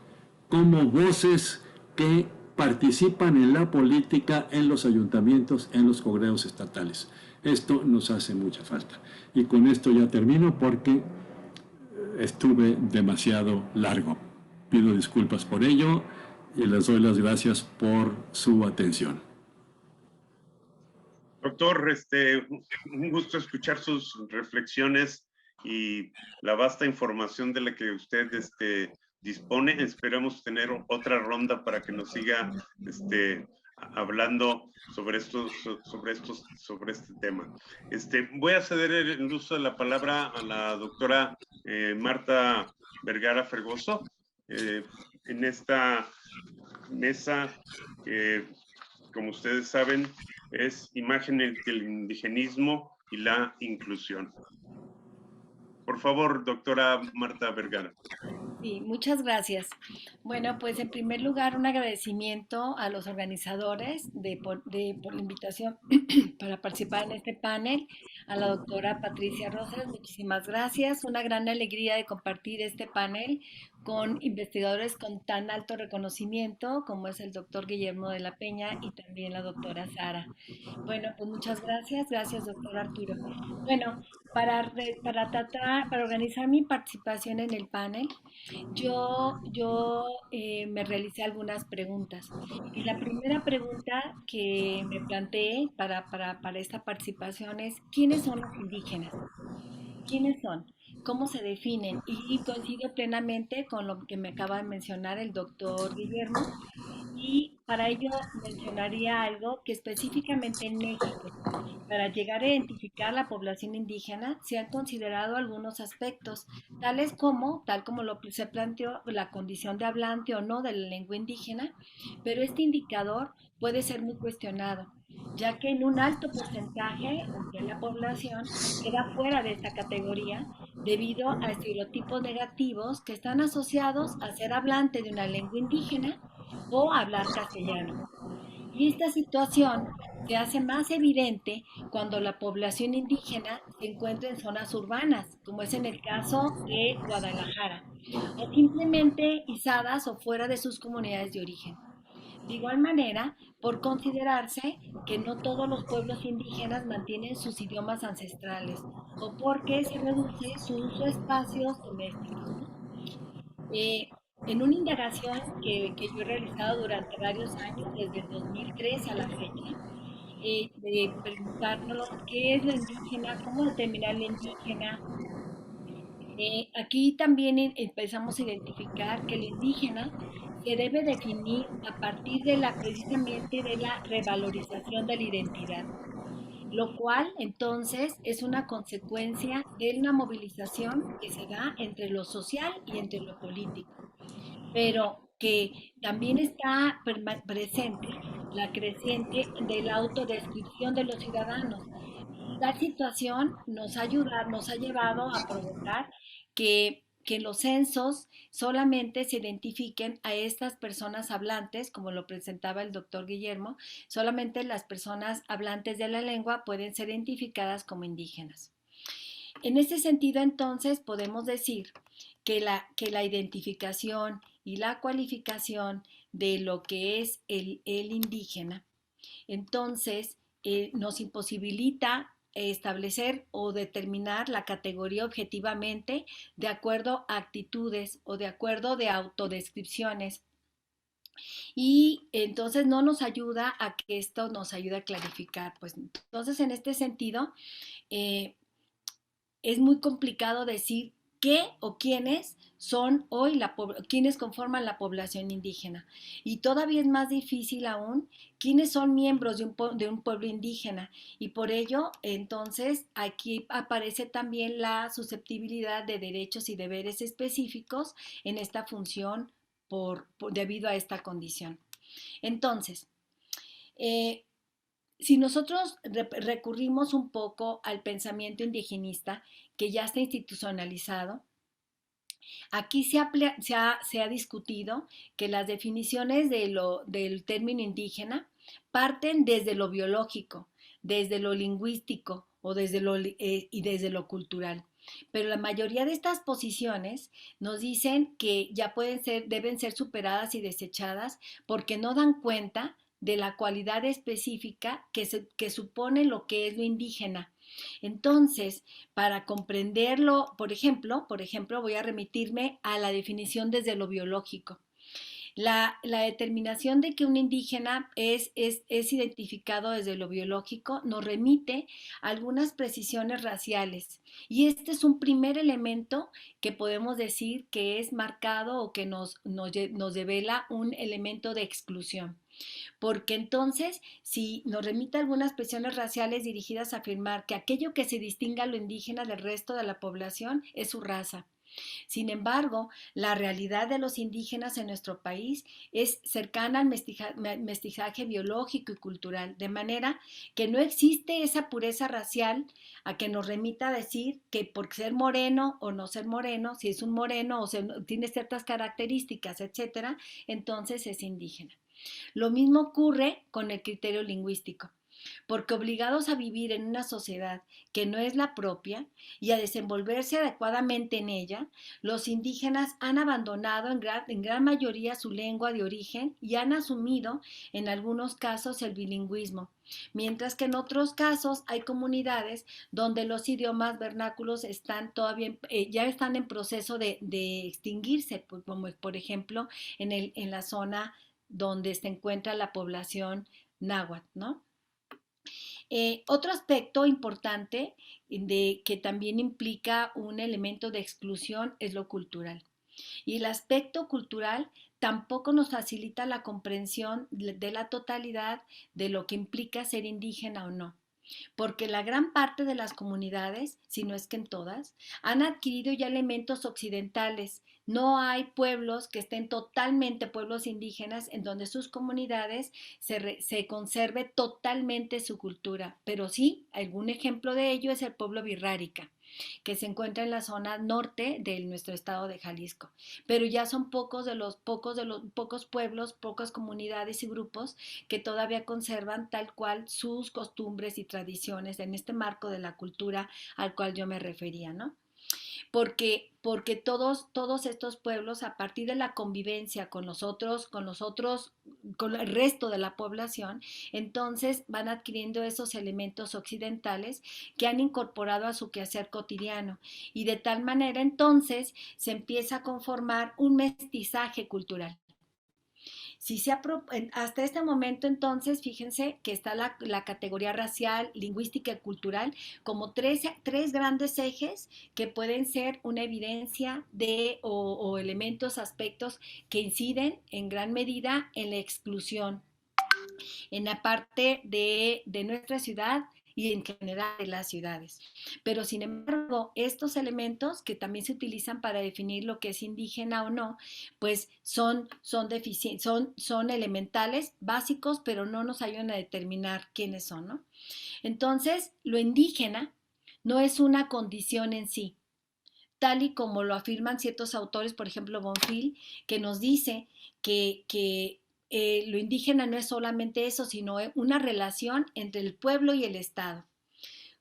D: como voces que participan en la política, en los ayuntamientos, en los congresos estatales. Esto nos hace mucha falta. Y con esto ya termino porque estuve demasiado largo. Pido disculpas por ello y les doy las gracias por su atención.
B: Doctor, un gusto escuchar sus reflexiones y la vasta información de la que usted dispone. Esperamos tener otra ronda para que nos siga hablando sobre este tema. Voy a ceder el uso de la palabra a la doctora Marta Vergara Fregoso en esta mesa que, como ustedes saben, es Imágenes del Indigenismo y la Inclusión. Por favor, doctora Marta Vergara.
E: Sí, muchas gracias. Bueno, pues en primer lugar, un agradecimiento a los organizadores por la invitación para participar en este panel, a la doctora Patricia Rosas, muchísimas gracias. Una gran alegría de compartir este panel con investigadores con tan alto reconocimiento como es el doctor Guillermo de la Peña y también la doctora Sara. Bueno, pues muchas gracias. Gracias, doctor Arturo. Bueno, para organizar mi participación en el panel, me realicé algunas preguntas. Y la primera pregunta que me planteé para esta participación es, ¿quiénes son los indígenas? ¿Quiénes son? ¿Cómo se definen? Y coincido plenamente con lo que me acaba de mencionar el doctor Guillermo. Y para ello mencionaría algo que específicamente en México, para llegar a identificar la población indígena, se han considerado algunos aspectos, tal como se planteó, la condición de hablante o no de la lengua indígena, pero este indicador puede ser muy cuestionado, ya que en un alto porcentaje de la población queda fuera de esta categoría debido a estereotipos negativos que están asociados a ser hablante de una lengua indígena o hablar castellano. Y esta situación se hace más evidente cuando la población indígena se encuentra en zonas urbanas, como es en el caso de Guadalajara, o simplemente izadas o fuera de sus comunidades de origen. De igual manera, por considerarse que no todos los pueblos indígenas mantienen sus idiomas ancestrales o porque se reduce su uso de espacios domésticos, ¿no? En una indagación que yo he realizado durante varios años, desde el 2003 a la fecha, de preguntarnos qué es lo indígena, cómo determinar lo indígena. Aquí también empezamos a identificar que lo indígena se debe definir a partir precisamente de la revalorización de la identidad, lo cual entonces es una consecuencia de una movilización que se da entre lo social y entre lo político, pero que también está presente la creciente de la autodescripción de los ciudadanos. La situación nos ha llevado a provocar que en los censos solamente se identifiquen a estas personas hablantes, como lo presentaba el doctor Guillermo, solamente las personas hablantes de la lengua pueden ser identificadas como indígenas. En este sentido, entonces, podemos decir que la identificación y la cualificación de lo que es el indígena, entonces, nos imposibilita establecer o determinar la categoría objetivamente de acuerdo a actitudes o de acuerdo de autodescripciones y entonces no nos ayuda a que esto nos ayude a clarificar. Pues entonces en este sentido eh, es muy complicado decir qué o quiénes son hoy quienes conforman la población indígena. Y todavía es más difícil aún quiénes son miembros de un pueblo indígena. Y por ello, entonces, aquí aparece también la susceptibilidad de derechos y deberes específicos en esta función debido a esta condición. Entonces, eh, si nosotros recurrimos un poco al pensamiento indigenista, que ya está institucionalizado, aquí se ha discutido que las definiciones del término indígena parten desde lo biológico, desde lo lingüístico y desde lo cultural. Pero la mayoría de estas posiciones nos dicen que ya deben ser superadas y desechadas porque no dan cuenta de la cualidad específica que supone lo que es lo indígena. Entonces, para comprenderlo, por ejemplo, voy a remitirme a la definición desde lo biológico. La determinación de que un indígena es identificado desde lo biológico nos remite a algunas precisiones raciales. Y este es un primer elemento que podemos decir que es marcado o que nos devela un elemento de exclusión. Porque entonces, si nos remite a algunas presiones raciales dirigidas a afirmar que aquello que se distingue a lo indígena del resto de la población es su raza. Sin embargo, la realidad de los indígenas en nuestro país es cercana al mestizaje biológico y cultural, de manera que no existe esa pureza racial a que nos remita a decir que por ser moreno o no ser moreno, si es un moreno o tiene ciertas características, etcétera, entonces es indígena. Lo mismo ocurre con el criterio lingüístico, porque obligados a vivir en una sociedad que no es la propia y a desenvolverse adecuadamente en ella, los indígenas han abandonado en gran mayoría su lengua de origen y han asumido en algunos casos el bilingüismo, mientras que en otros casos hay comunidades donde los idiomas vernáculos están todavía, ya están en proceso de extinguirse, como por ejemplo en la zona donde se encuentra la población náhuatl, ¿no? Otro aspecto importante que también implica un elemento de exclusión es lo cultural. Y el aspecto cultural tampoco nos facilita la comprensión de la totalidad de lo que implica ser indígena o no, porque la gran parte de las comunidades, si no es que en todas, han adquirido ya elementos occidentales. No hay pueblos que estén totalmente, pueblos indígenas, en donde sus comunidades se conserve totalmente su cultura. Pero sí, algún ejemplo de ello es el pueblo Birrárica, que se encuentra en la zona norte de nuestro estado de Jalisco. Pero ya son pocos pueblos, pocas comunidades y grupos que todavía conservan tal cual sus costumbres y tradiciones en este marco de la cultura al cual yo me refería, ¿no? Porque todos estos pueblos, a partir de la convivencia con con el resto de la población, entonces van adquiriendo esos elementos occidentales que han incorporado a su quehacer cotidiano. Y de tal manera entonces se empieza a conformar un mestizaje cultural. Si se hasta este momento, entonces, fíjense que está la categoría racial, lingüística y cultural como tres grandes ejes que pueden ser una evidencia o elementos, aspectos que inciden en gran medida en la exclusión en la parte de nuestra ciudad y en general de las ciudades. Pero sin embargo, estos elementos que también se utilizan para definir lo que es indígena o no, pues son elementales, básicos, pero no nos ayudan a determinar quiénes son, ¿no? Entonces, lo indígena no es una condición en sí, tal y como lo afirman ciertos autores, por ejemplo, Bonfil, que nos dice que lo indígena no es solamente eso, sino una relación entre el pueblo y el Estado.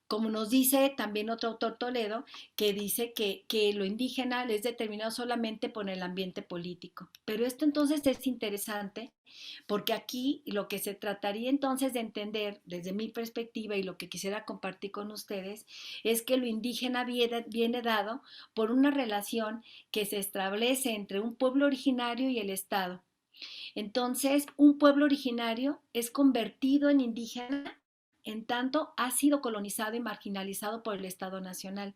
E: Como nos dice también otro autor Toledo, que dice que lo indígena es determinado solamente por el ambiente político. Pero esto entonces es interesante porque aquí lo que se trataría entonces de entender desde mi perspectiva y lo que quisiera compartir con ustedes es que lo indígena viene dado por una relación que se establece entre un pueblo originario y el Estado, Entonces, un pueblo originario es convertido en indígena en tanto ha sido colonizado y marginalizado por el Estado Nacional.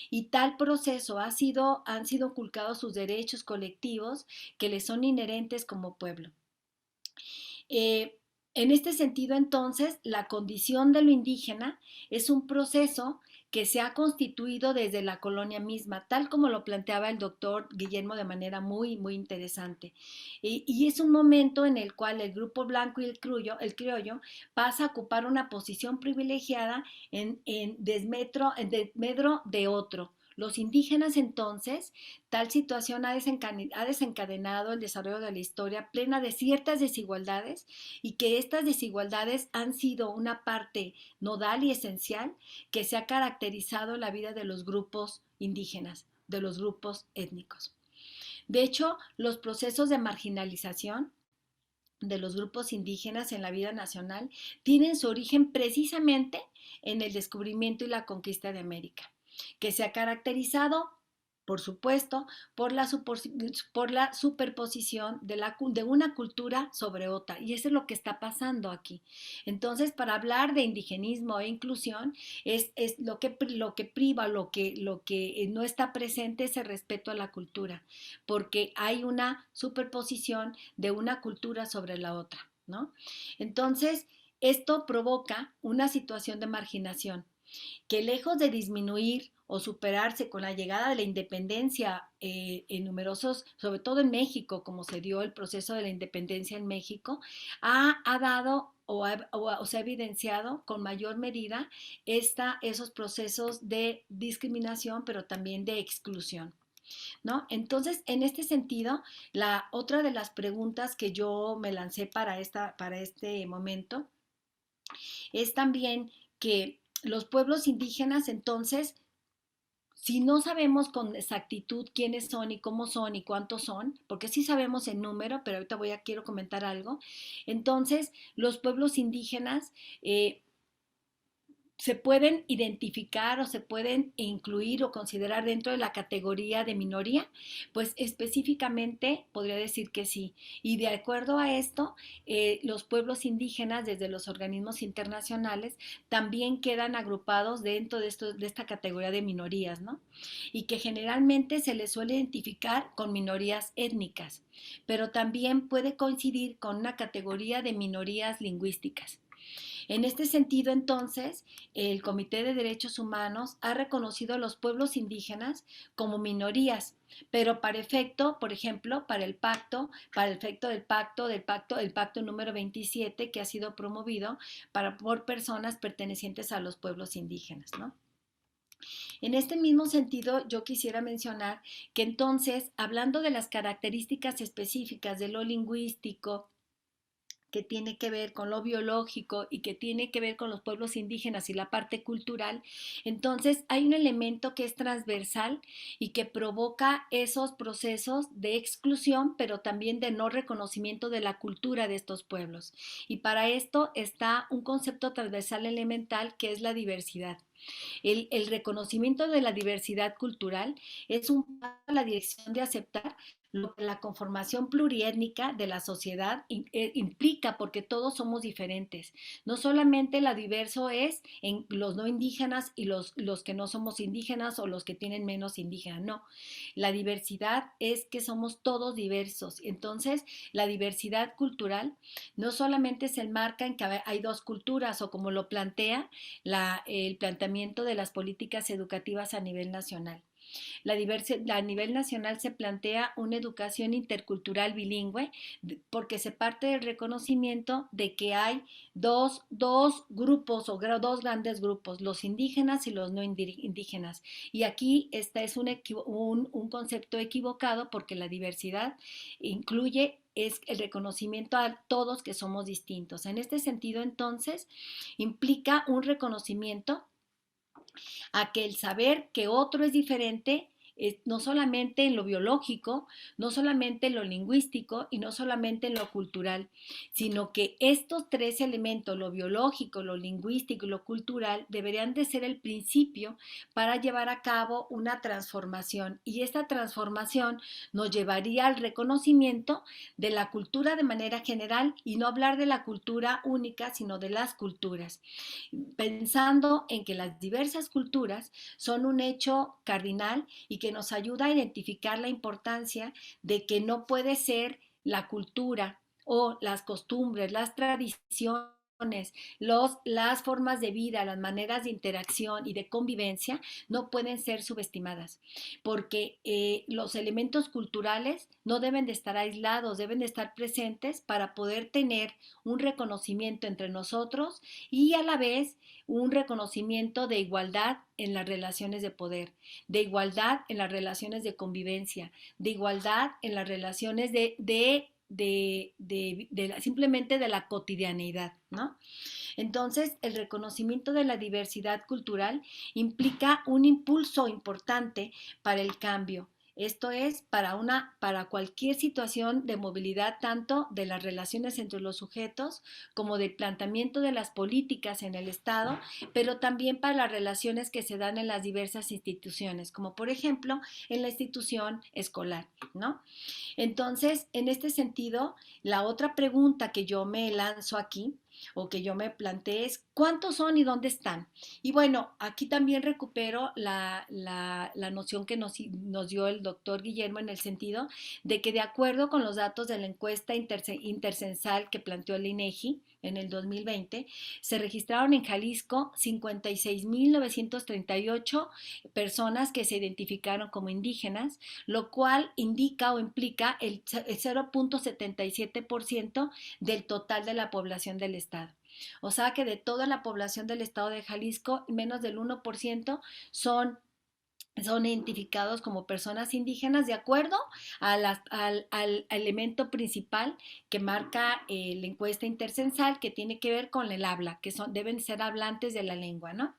E: Y tal proceso han sido inculcados sus derechos colectivos que les son inherentes como pueblo. Eh, en este sentido, entonces, la condición de lo indígena es un proceso que se ha constituido desde la colonia misma, tal como lo planteaba el doctor Guillermo de manera muy, muy interesante. Y es un momento en el cual el grupo blanco y el criollo pasa a ocupar una posición privilegiada en desmedro de otro. Los indígenas entonces, tal situación ha desencadenado el desarrollo de la historia plena de ciertas desigualdades y que estas desigualdades han sido una parte nodal y esencial que se ha caracterizado la vida de los grupos indígenas, de los grupos étnicos. De hecho, los procesos de marginalización de los grupos indígenas en la vida nacional tienen su origen precisamente en el descubrimiento y la conquista de América, que se ha caracterizado, por supuesto, por la superposición de una cultura sobre otra. Y eso es lo que está pasando aquí. Entonces, para hablar de indigenismo e inclusión, es lo que priva, lo que no está presente es el respeto a la cultura, porque hay una superposición de una cultura sobre la otra, ¿no? Entonces, esto provoca una situación de marginación que lejos de disminuir o superarse con la llegada de la independencia en numerosos, sobre todo en México, como se dio el proceso de la independencia en México, ha dado o se ha evidenciado con mayor medida esos procesos de discriminación, pero también de exclusión, ¿no? Entonces, en este sentido, la otra de las preguntas que yo me lancé para este momento es también que los pueblos indígenas, entonces, si no sabemos con exactitud quiénes son y cómo son y cuántos son, porque sí sabemos en número, pero ahorita quiero comentar algo, entonces los pueblos indígenas se pueden identificar o se pueden incluir o considerar dentro de la categoría de minoría, pues específicamente podría decir que sí. Y de acuerdo a esto, los pueblos indígenas desde los organismos internacionales también quedan agrupados dentro de esta categoría de minorías, ¿no? Y que generalmente se les suele identificar con minorías étnicas, pero también puede coincidir con una categoría de minorías lingüísticas. En este sentido, entonces, el Comité de Derechos Humanos ha reconocido a los pueblos indígenas como minorías, pero para efecto, por ejemplo, para el efecto del pacto número 27 que ha sido promovido por personas pertenecientes a los pueblos indígenas, ¿no? En este mismo sentido, yo quisiera mencionar que entonces, hablando de las características específicas de lo lingüístico, que tiene que ver con lo biológico y que tiene que ver con los pueblos indígenas y la parte cultural, entonces hay un elemento que es transversal y que provoca esos procesos de exclusión, pero también de no reconocimiento de la cultura de estos pueblos. Y para esto está un concepto transversal elemental que es la diversidad. El reconocimiento de la diversidad cultural es un paso a la dirección de aceptar lo que la conformación pluriétnica de la sociedad implica, porque todos somos diferentes. No solamente la diverso es en los no indígenas y los que no somos indígenas o los que tienen menos indígena, no. La diversidad es que somos todos diversos. Entonces, la diversidad cultural no solamente se enmarca en que hay dos culturas o como lo plantea el planteamiento de las políticas educativas a nivel nacional. A nivel nacional se plantea una educación intercultural bilingüe porque se parte del reconocimiento de que hay dos grupos o dos grandes grupos, los indígenas y los no indígenas. Y aquí es un concepto equivocado porque la diversidad es el reconocimiento a todos que somos distintos. En este sentido, entonces, implica un reconocimiento a que el saber que otro es diferente no solamente en lo biológico, no solamente en lo lingüístico y no solamente en lo cultural, sino que estos tres elementos, lo biológico, lo lingüístico y lo cultural, deberían de ser el principio para llevar a cabo una transformación. Y esta transformación nos llevaría al reconocimiento de la cultura de manera general y no hablar de la cultura única, sino de las culturas, pensando en que las diversas culturas son un hecho cardinal y que nos ayuda a identificar la importancia de que no puede ser la cultura o las costumbres, las tradiciones, las formas de vida, las maneras de interacción y de convivencia no pueden ser subestimadas, porque los elementos culturales no deben de estar aislados, deben de estar presentes para poder tener un reconocimiento entre nosotros y a la vez un reconocimiento de igualdad en las relaciones de poder, de igualdad en las relaciones de convivencia, de igualdad en las relaciones simplemente de la cotidianeidad, ¿no? Entonces, el reconocimiento de la diversidad cultural implica un impulso importante para el cambio. Esto es para cualquier situación de movilidad, tanto de las relaciones entre los sujetos como del planteamiento de las políticas en el Estado, pero también para las relaciones que se dan en las diversas instituciones, como por ejemplo en la institución escolar, ¿no? Entonces, en este sentido, la otra pregunta que yo me lanzo aquí o que yo me planteé es ¿cuántos son y dónde están? Y bueno, aquí también recupero la noción que nos dio el doctor Guillermo en el sentido de que de acuerdo con los datos de la encuesta intercensal que planteó el INEGI en el 2020, se registraron en Jalisco 56.938 personas que se identificaron como indígenas, lo cual indica o implica el 0.77% del total de la población del estado. O sea que de toda la población del estado de Jalisco, menos del 1% son identificados como personas indígenas de acuerdo al elemento principal que marca la encuesta intercensal, que tiene que ver con el habla, que deben ser hablantes de la lengua, ¿no?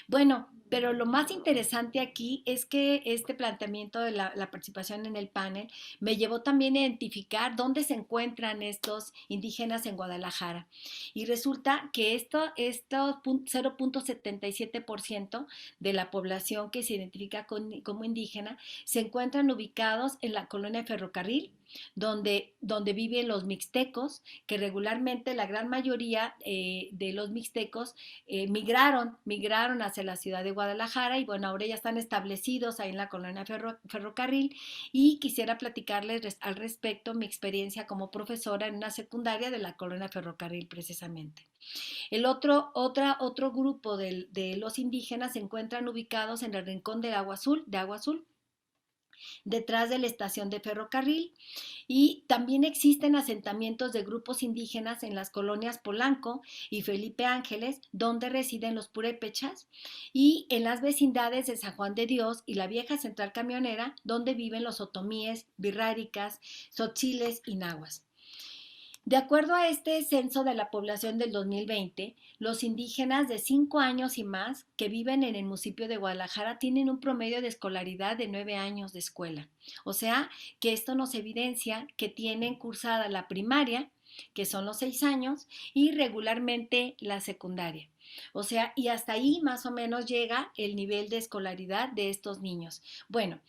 E: Bueno, pero lo más interesante aquí es que este planteamiento de la participación en el panel me llevó también a identificar dónde se encuentran estos indígenas en Guadalajara. Y resulta que estos 0.77% de la población que se identifica como indígena se encuentran ubicados en la colonia Ferrocarril, donde viven los mixtecos, que regularmente la gran mayoría de los mixtecos migraron hacia la ciudad de Guadalajara y bueno, ahora ya están establecidos ahí en la colonia Ferrocarril y quisiera platicarles al respecto mi experiencia como profesora en una secundaria de la colonia Ferrocarril precisamente. El otro grupo de los indígenas se encuentran ubicados en el rincón de Agua Azul, detrás de la estación de ferrocarril, y también existen asentamientos de grupos indígenas en las colonias Polanco y Felipe Ángeles, donde residen los purépechas, y en las vecindades de San Juan de Dios y la vieja central camionera, donde viven los otomíes, birráricas, tzotziles y nahuas. De acuerdo a este censo de la población del 2020, los indígenas de 5 años y más que viven en el municipio de Guadalajara tienen un promedio de escolaridad de 9 años de escuela. O sea, que esto nos evidencia que tienen cursada la primaria, que son los 6 años, y regularmente la secundaria. O sea, y hasta ahí más o menos llega el nivel de escolaridad de estos niños. Bueno,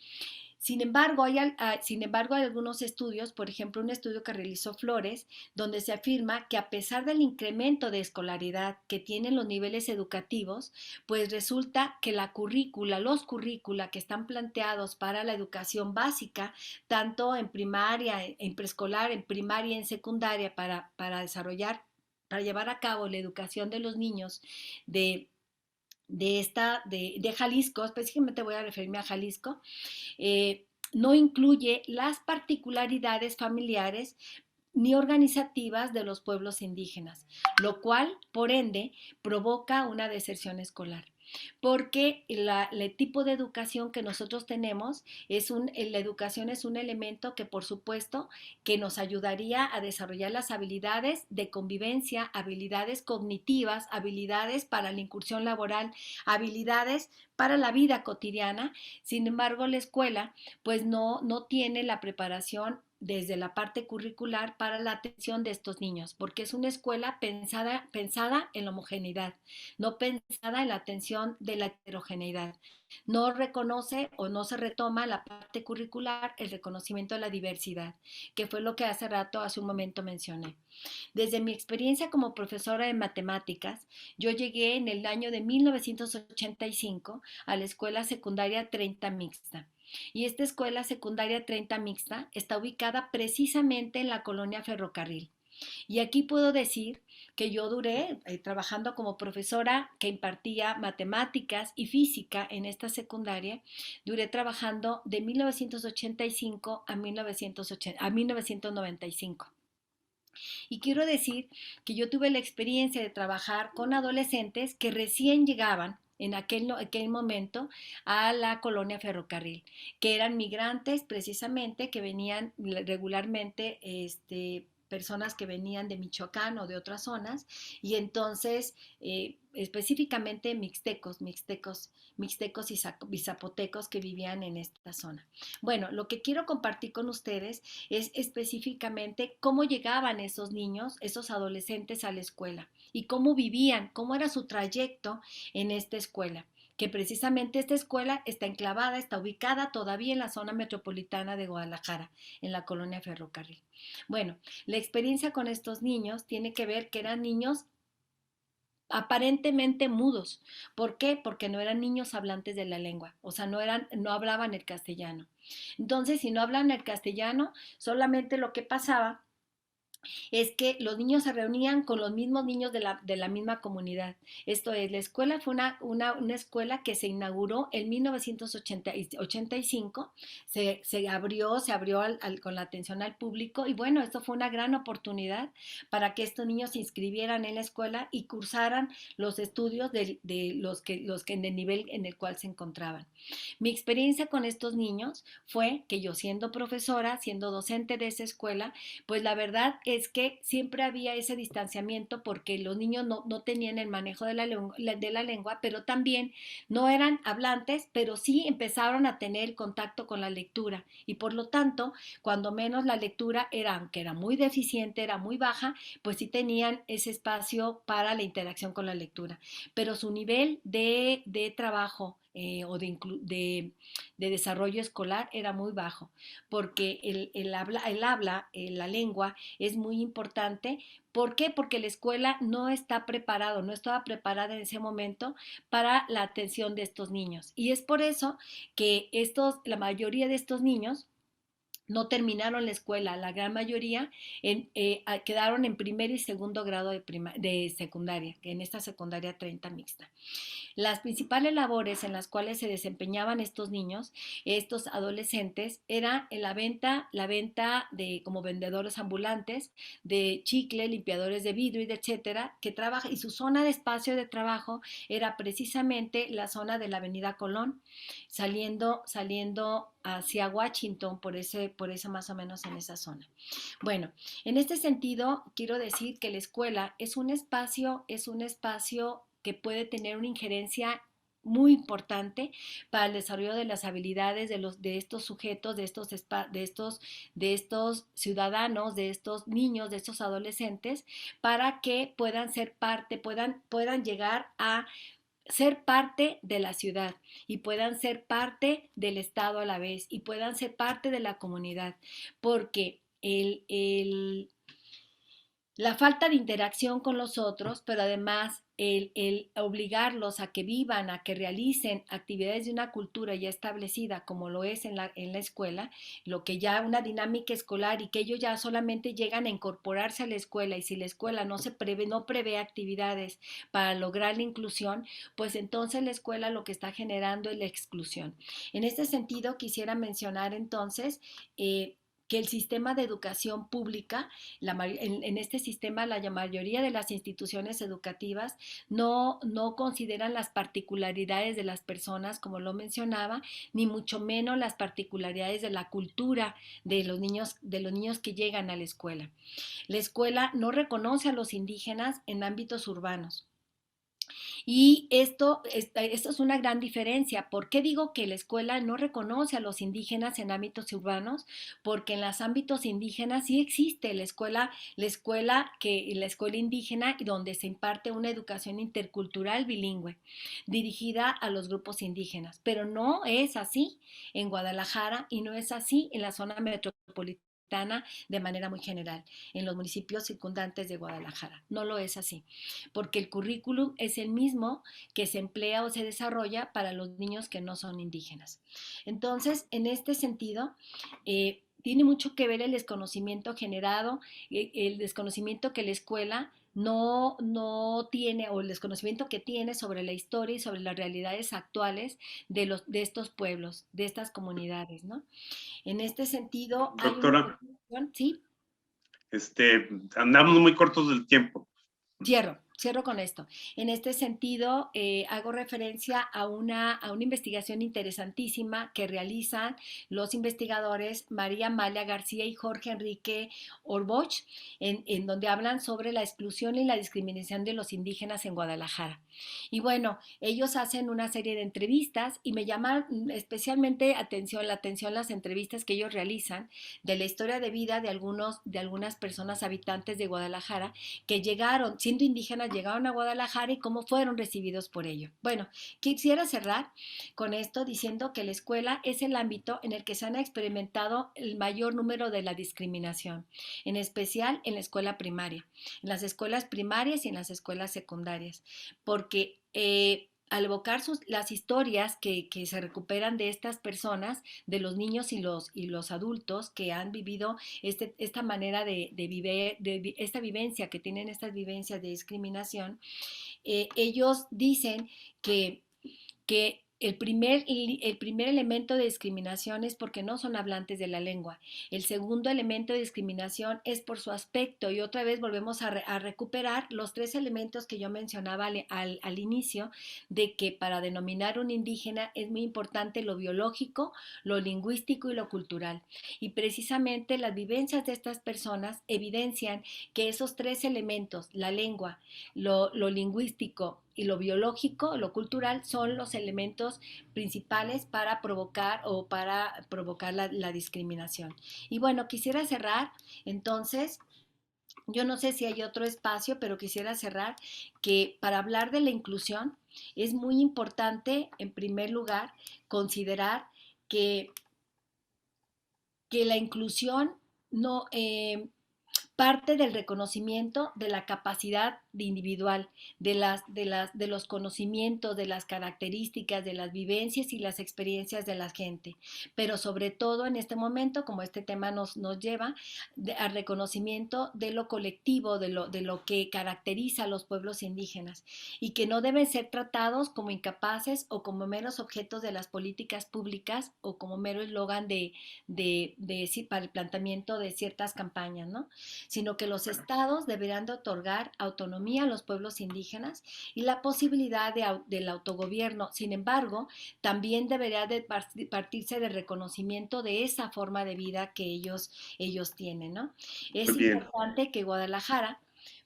E: sin embargo, hay algunos estudios, por ejemplo, un estudio que realizó Flores, donde se afirma que a pesar del incremento de escolaridad que tienen los niveles educativos, pues resulta que los currícula que están planteados para la educación básica, tanto en primaria, en preescolar, en primaria y en secundaria, para llevar a cabo la educación de los niños de Jalisco, específicamente voy a referirme a Jalisco, no incluye las particularidades familiares ni organizativas de los pueblos indígenas, lo cual, por ende, provoca una deserción escolar. porque el tipo de educación que nosotros tenemos la educación es un elemento que por supuesto que nos ayudaría a desarrollar las habilidades de convivencia, habilidades cognitivas, habilidades para la incursión laboral, habilidades para la vida cotidiana. Sin embargo, la escuela pues no tiene la preparación desde la parte curricular para la atención de estos niños, porque es una escuela pensada en la homogeneidad, no pensada en la atención de la heterogeneidad. No reconoce o no se retoma la parte curricular, el reconocimiento de la diversidad, que fue lo que hace un momento mencioné. Desde mi experiencia como profesora de matemáticas, yo llegué en el año de 1985 a la escuela secundaria 30 mixta. Y esta escuela secundaria 30 mixta está ubicada precisamente en la colonia Ferrocarril. Y aquí puedo decir que yo duré trabajando como profesora que impartía matemáticas y física en esta secundaria, duré trabajando de 1985 a 1995. Y quiero decir que yo tuve la experiencia de trabajar con adolescentes que recién llegaban en aquel momento a la colonia Ferrocarril, que eran migrantes precisamente, que venían regularmente, personas que venían de Michoacán o de otras zonas, y entonces específicamente mixtecos y zapotecos que vivían en esta zona. Bueno, lo que quiero compartir con ustedes es específicamente cómo llegaban esos niños, esos adolescentes a la escuela y cómo vivían, cómo era su trayecto en esta escuela, que precisamente esta escuela está enclavada, está ubicada todavía en la zona metropolitana de Guadalajara, en la colonia Ferrocarril. Bueno, la experiencia con estos niños tiene que ver que eran niños aparentemente mudos. ¿Por qué? Porque no eran niños hablantes de la lengua, o sea, no hablaban el castellano. Entonces, si no hablan el castellano, solamente lo que pasaba es que los niños se reunían con los mismos niños de la misma comunidad. Esto es, la escuela fue una escuela que se inauguró en 1985, se abrió con la atención al público y bueno, esto fue una gran oportunidad para que estos niños se inscribieran en la escuela y cursaran los estudios de los que en el nivel en el cual se encontraban. Mi experiencia con estos niños fue que yo siendo profesora, siendo docente de esa escuela, pues la verdad es que siempre había ese distanciamiento porque los niños no tenían el manejo de la lengua, pero también no eran hablantes, pero sí empezaron a tener contacto con la lectura y por lo tanto, cuando menos la lectura aunque era muy deficiente, era muy baja, pues sí tenían ese espacio para la interacción con la lectura, pero su nivel de trabajo o de desarrollo escolar era muy bajo, porque la lengua es muy importante. ¿Por qué? Porque la escuela no estaba preparada en ese momento para la atención de estos niños. Y es por eso que la mayoría de estos niños no terminaron la escuela, la gran mayoría quedaron en primer y segundo grado de secundaria, en esta secundaria 30 mixta. Las principales labores en las cuales se desempeñaban estos niños, estos adolescentes, era en la venta de como vendedores ambulantes, de chicle, limpiadores de vidrio y de etcétera, y su zona de espacio de trabajo era precisamente la zona de la Avenida Colón, saliendo hacia Washington, por esa más o menos en esa zona. Bueno, en este sentido, quiero decir que la escuela es un espacio que puede tener una injerencia muy importante para el desarrollo de las habilidades de estos sujetos, de estos ciudadanos, de estos niños, de estos adolescentes, para que puedan ser parte, puedan llegar a ser parte de la ciudad y puedan ser parte del Estado a la vez y puedan ser parte de la comunidad, porque la falta de interacción con los otros, pero además el obligarlos a que vivan, a que realicen actividades de una cultura ya establecida, como lo es en la escuela, lo que ya una dinámica escolar y que ellos ya solamente llegan a incorporarse a la escuela y si la escuela no prevé actividades para lograr la inclusión, pues entonces la escuela lo que está generando es la exclusión. En este sentido, quisiera mencionar entonces que el sistema de educación pública, en este sistema la mayoría de las instituciones educativas no consideran las particularidades de las personas, como lo mencionaba, ni mucho menos las particularidades de la cultura de los niños que llegan a la escuela. La escuela no reconoce a los indígenas en ámbitos urbanos. Y esto es una gran diferencia. ¿Por qué digo que la escuela no reconoce a los indígenas en ámbitos urbanos? Porque en los ámbitos indígenas sí existe la escuela indígena, donde se imparte una educación intercultural bilingüe dirigida a los grupos indígenas. Pero no es así en Guadalajara y no es así en la zona metropolitana de manera muy general, en los municipios circundantes de Guadalajara. No lo es así, porque el currículum es el mismo que se emplea o se desarrolla para los niños que no son indígenas. Entonces, en este sentido, tiene mucho que ver el desconocimiento generado, el desconocimiento que la escuela no tiene, o el desconocimiento que tiene sobre la historia y sobre las realidades actuales de estos pueblos, de estas comunidades, ¿no? En este sentido,
B: doctora,
E: hay una... ¿Sí?
B: Andamos muy cortos del tiempo.
E: Cierro con esto. En este sentido, hago referencia a una investigación interesantísima que realizan los investigadores María Amalia García y Jorge Enrique Orboch, en donde hablan sobre la exclusión y la discriminación de los indígenas en Guadalajara. Y bueno, ellos hacen una serie de entrevistas y me llaman especialmente la atención las entrevistas que ellos realizan de la historia de vida de algunas personas habitantes de Guadalajara que llegaron, siendo indígenas, llegaron a Guadalajara y cómo fueron recibidos por ello. Bueno, quisiera cerrar con esto diciendo que la escuela es el ámbito en el que se han experimentado el mayor número de la discriminación, en especial en la escuela primaria, en las escuelas primarias y en las escuelas secundarias, porque al evocar las historias que se recuperan de estas personas, de los niños y los adultos que han vivido esta manera de vivir, esta vivencia, que tienen estas vivencias de discriminación, ellos dicen que el primer elemento de discriminación es porque no son hablantes de la lengua. El segundo elemento de discriminación es por su aspecto, y otra vez volvemos a recuperar los tres elementos que yo mencionaba al inicio, de que para denominar un indígena es muy importante lo biológico, lo lingüístico y lo cultural. Y precisamente las vivencias de estas personas evidencian que esos tres elementos, la lengua, lo lingüístico y lo biológico, lo cultural, son los elementos principales para provocar la discriminación. Y bueno, quisiera cerrar, entonces, yo no sé si hay otro espacio, pero quisiera cerrar que para hablar de la inclusión es muy importante, en primer lugar, considerar que la inclusión no... parte del reconocimiento de la capacidad individual, de los conocimientos, de las características, de las vivencias y las experiencias de la gente, pero sobre todo en este momento, como este tema nos lleva al reconocimiento de lo colectivo, de lo que caracteriza a los pueblos indígenas, y que no deben ser tratados como incapaces o como meros objetos de las políticas públicas o como mero eslogan para el planteamiento de ciertas campañas, ¿no? Sino que los estados deberán de otorgar autonomía a los pueblos indígenas y la posibilidad del autogobierno. Sin embargo, también debería de partirse del reconocimiento de esa forma de vida que ellos tienen, ¿no? Es importante que Guadalajara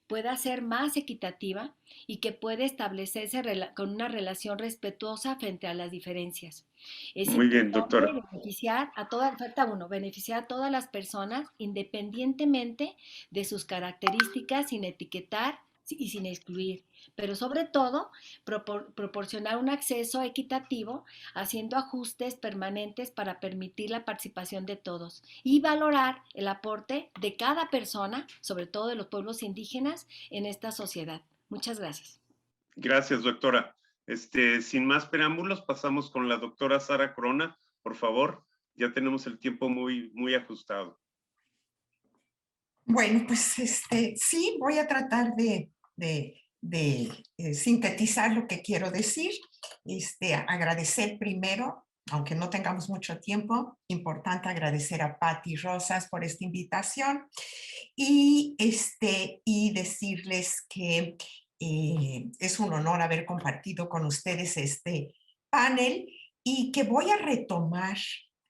E: pueda ser más equitativa y que pueda establecerse con una relación respetuosa frente a las diferencias. Es
B: muy bien, doctora.
E: Beneficiar a todas las personas independientemente de sus características, sin etiquetar y sin excluir, pero sobre todo proporcionar un acceso equitativo, haciendo ajustes permanentes para permitir la participación de todos y valorar el aporte de cada persona, sobre todo de los pueblos indígenas, en esta sociedad. Muchas gracias.
B: Gracias, doctora. Sin más preámbulos, pasamos con la doctora Sara Corona, por favor. Ya tenemos el tiempo muy, muy ajustado.
C: Bueno, pues sí, voy a tratar de sintetizar lo que quiero decir. Agradecer primero aunque no tengamos mucho tiempo, importante agradecer a Patti Rosas por esta invitación y decirles que es un honor haber compartido con ustedes este panel y que voy a retomar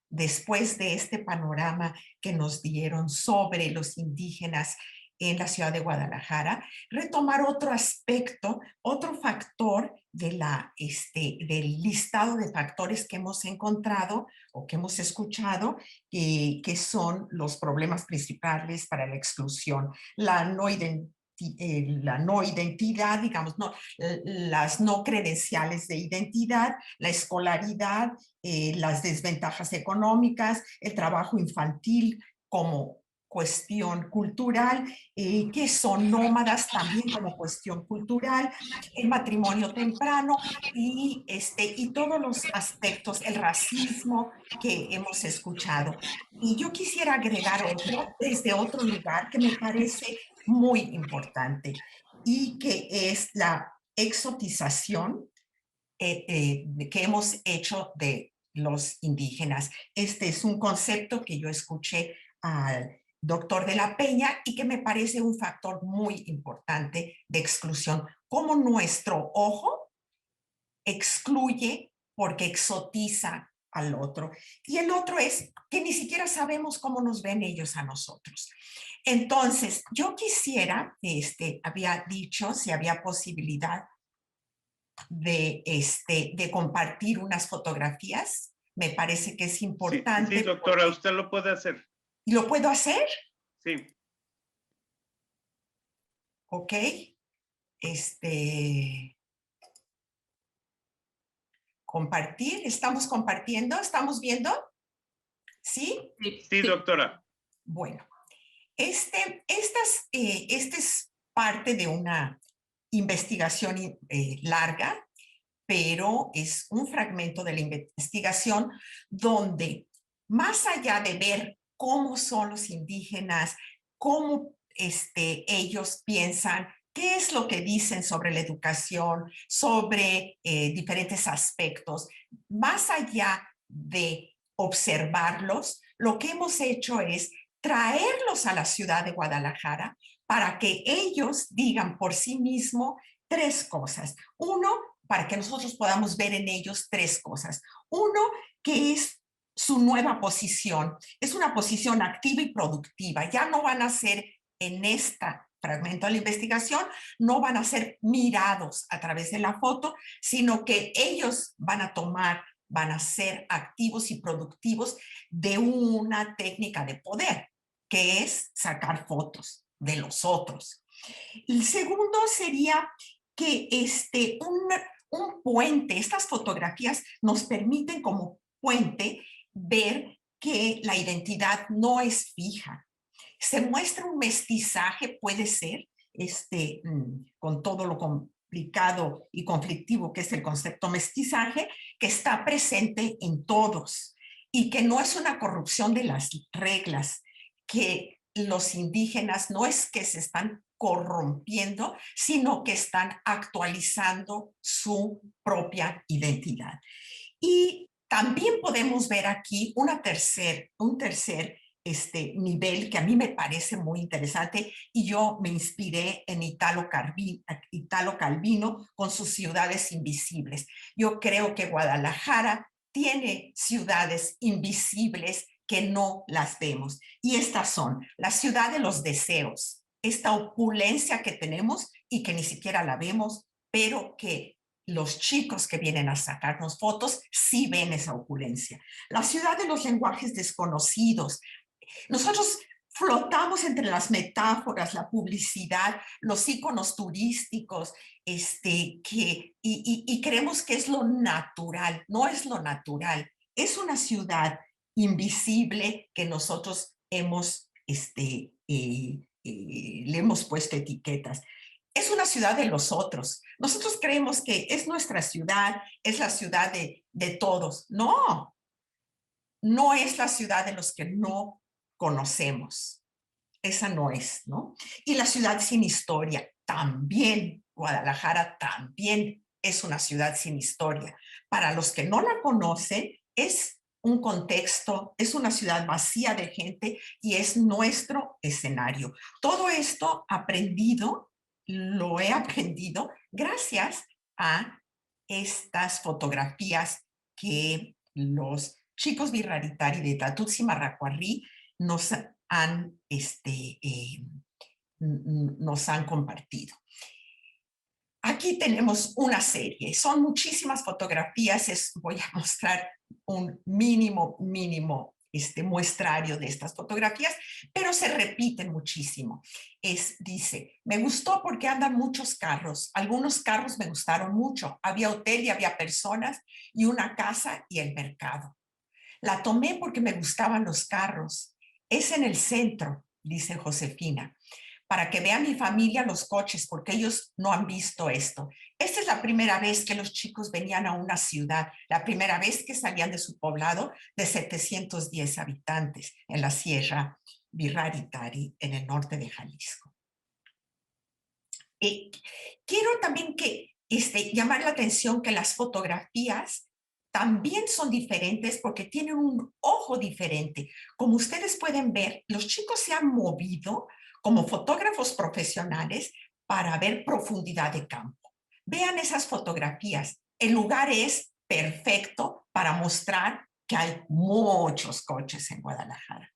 C: después de este panorama que nos dieron sobre los indígenas en la ciudad de Guadalajara, retomar otro aspecto, otro factor del listado de factores que hemos encontrado o que hemos escuchado, que son los problemas principales para la exclusión, la no identidad, digamos, las no credenciales de identidad, la escolaridad, las desventajas económicas, el trabajo infantil como cuestión cultural, que son nómadas también como cuestión cultural, el matrimonio temprano y todos los aspectos, el racismo que hemos escuchado. Y yo quisiera agregar otro desde otro lugar que me parece muy importante y que es la exotización que hemos hecho de los indígenas. Este es un concepto que yo escuché al doctor de la Peña y que me parece un factor muy importante de exclusión. Cómo nuestro ojo excluye porque exotiza al otro. Y el otro es que ni siquiera sabemos cómo nos ven ellos a nosotros. Entonces, yo quisiera, había dicho si había posibilidad de compartir unas fotografías. Me parece que es importante.
B: Sí, doctora, usted lo puede hacer.
C: ¿Y lo puedo hacer?
B: Sí.
C: Ok. Compartir. ¿Estamos compartiendo? ¿Estamos viendo? ¿Sí?
B: Sí, doctora.
C: Bueno, esta es parte de una investigación larga, pero es un fragmento de la investigación donde, más allá de ver cómo son los indígenas, cómo ellos piensan, qué es lo que dicen sobre la educación, sobre diferentes aspectos, más allá de observarlos, lo que hemos hecho es traerlos a la ciudad de Guadalajara para que ellos digan por sí mismos 3 cosas. Uno, para que nosotros podamos ver en ellos 3 cosas. Uno, que es su nueva posición. Es una posición activa y productiva. Ya no van a ser en este fragmento de la investigación, no van a ser mirados a través de la foto, sino que ellos van a ser activos y productivos de una técnica de poder, que es sacar fotos de los otros. El segundo sería que un puente, estas fotografías nos permiten como puente ver que la identidad no es fija. Se muestra un mestizaje, puede ser, con todo lo complicado y conflictivo que es el concepto mestizaje, que está presente en todos y que no es una corrupción de las reglas, que los indígenas no es que se están corrompiendo, sino que están actualizando su propia identidad. Y también podemos ver aquí un tercer nivel que a mí me parece muy interesante y yo me inspiré en Italo Calvino con sus ciudades invisibles. Yo creo que Guadalajara tiene ciudades invisibles que no las vemos y estas son la ciudad de los deseos, esta opulencia que tenemos y que ni siquiera la vemos, pero que los chicos que vienen a sacarnos fotos sí ven esa opulencia. La ciudad de los lenguajes desconocidos. Nosotros flotamos entre las metáforas, la publicidad, los íconos turísticos, y creemos que es lo natural. No es lo natural. Es una ciudad invisible que nosotros le hemos puesto etiquetas. Es una ciudad de los otros. Nosotros creemos que es nuestra ciudad, es la ciudad de todos. No, no es la ciudad de los que no conocemos. Esa no es, ¿no? Y la ciudad sin historia, también, Guadalajara también es una ciudad sin historia. Para los que no la conocen, es un contexto, es una ciudad vacía de gente y es nuestro escenario. Todo esto lo he aprendido gracias a estas fotografías que los chicos Virraritari de Tatutsi Marracuarrí nos han compartido. Aquí tenemos una serie, son muchísimas fotografías, voy a mostrar un mínimo muestrario de estas fotografías, pero se repiten muchísimo. Dice, me gustó porque andan muchos carros, algunos carros me gustaron mucho, había hotel y había personas y una casa y el mercado. La tomé porque me gustaban los carros, es en el centro, dice Josefina, para que vea mi familia los coches, porque ellos no han visto esto. Esta es la primera vez que los chicos venían a una ciudad, la primera vez que salían de su poblado de 710 habitantes en la Sierra Virraritari, en el norte de Jalisco. Quiero también llamar la atención que las fotografías también son diferentes porque tienen un ojo diferente. Como ustedes pueden ver, los chicos se han movido como fotógrafos profesionales para ver profundidad de campo. Vean esas fotografías. El lugar es perfecto para mostrar que hay muchos coches en Guadalajara.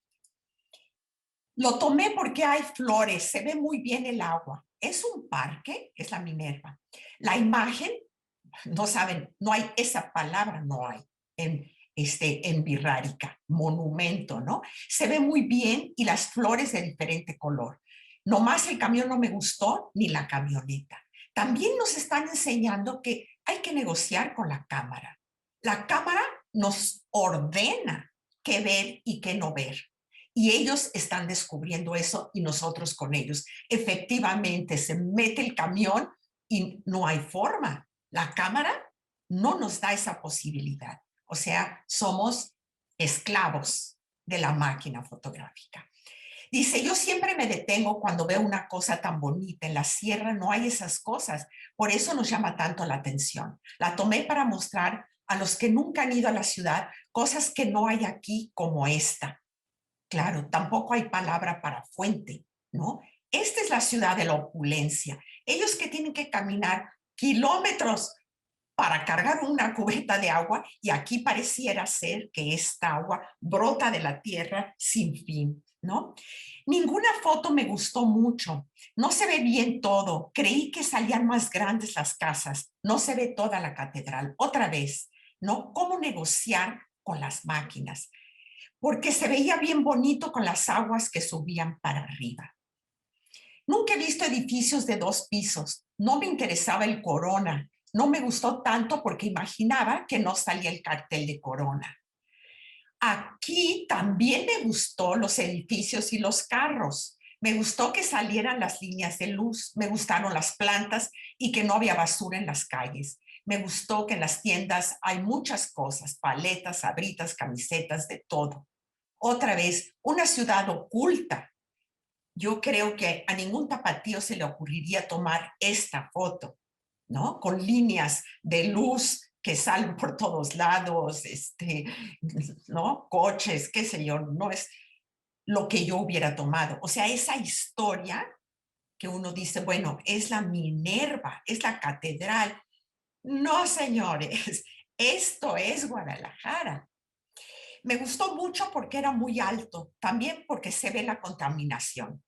C: Lo tomé porque hay flores, se ve muy bien el agua. Es un parque, es la Minerva. La imagen, no saben, no hay esa palabra, no hay en birrárica, monumento, ¿no? Se ve muy bien y las flores de diferente color. Nomás el camión no me gustó, ni la camioneta. También nos están enseñando que hay que negociar con la cámara. La cámara nos ordena qué ver y qué no ver. Y ellos están descubriendo eso y nosotros con ellos. Efectivamente, se mete el camión y no hay forma. La cámara no nos da esa posibilidad. O sea, somos esclavos de la máquina fotográfica. Dice, yo siempre me detengo cuando veo una cosa tan bonita. En la sierra no hay esas cosas. Por eso nos llama tanto la atención. La tomé para mostrar a los que nunca han ido a la ciudad cosas que no hay aquí como esta. Claro, tampoco hay palabra para fuente, ¿no? Esta es la ciudad de la opulencia. Ellos que tienen que caminar kilómetros para cargar una cubeta de agua y aquí pareciera ser que esta agua brota de la tierra sin fin, ¿no? Ninguna foto me gustó mucho. No se ve bien todo. Creí que salían más grandes las casas. No se ve toda la catedral. Otra vez, ¿no? ¿Cómo negociar con las máquinas? Porque se veía bien bonito con las aguas que subían para arriba. Nunca he visto edificios de 2 pisos. No me interesaba el Corona. No me gustó tanto porque imaginaba que no salía el cartel de Corona. Aquí también me gustó los edificios y los carros. Me gustó que salieran las líneas de luz. Me gustaron las plantas y que no había basura en las calles. Me gustó que en las tiendas hay muchas cosas, paletas, abritas, camisetas, de todo. Otra vez, una ciudad oculta. Yo creo que a ningún tapatío se le ocurriría tomar esta foto, ¿no? Con líneas de luz que salen por todos lados, ¿no? Coches, qué sé yo, no es lo que yo hubiera tomado. O sea, esa historia que uno dice, bueno, es la Minerva, es la catedral. No, señores, esto es Guadalajara. Me gustó mucho porque era muy alto, también porque se ve la contaminación.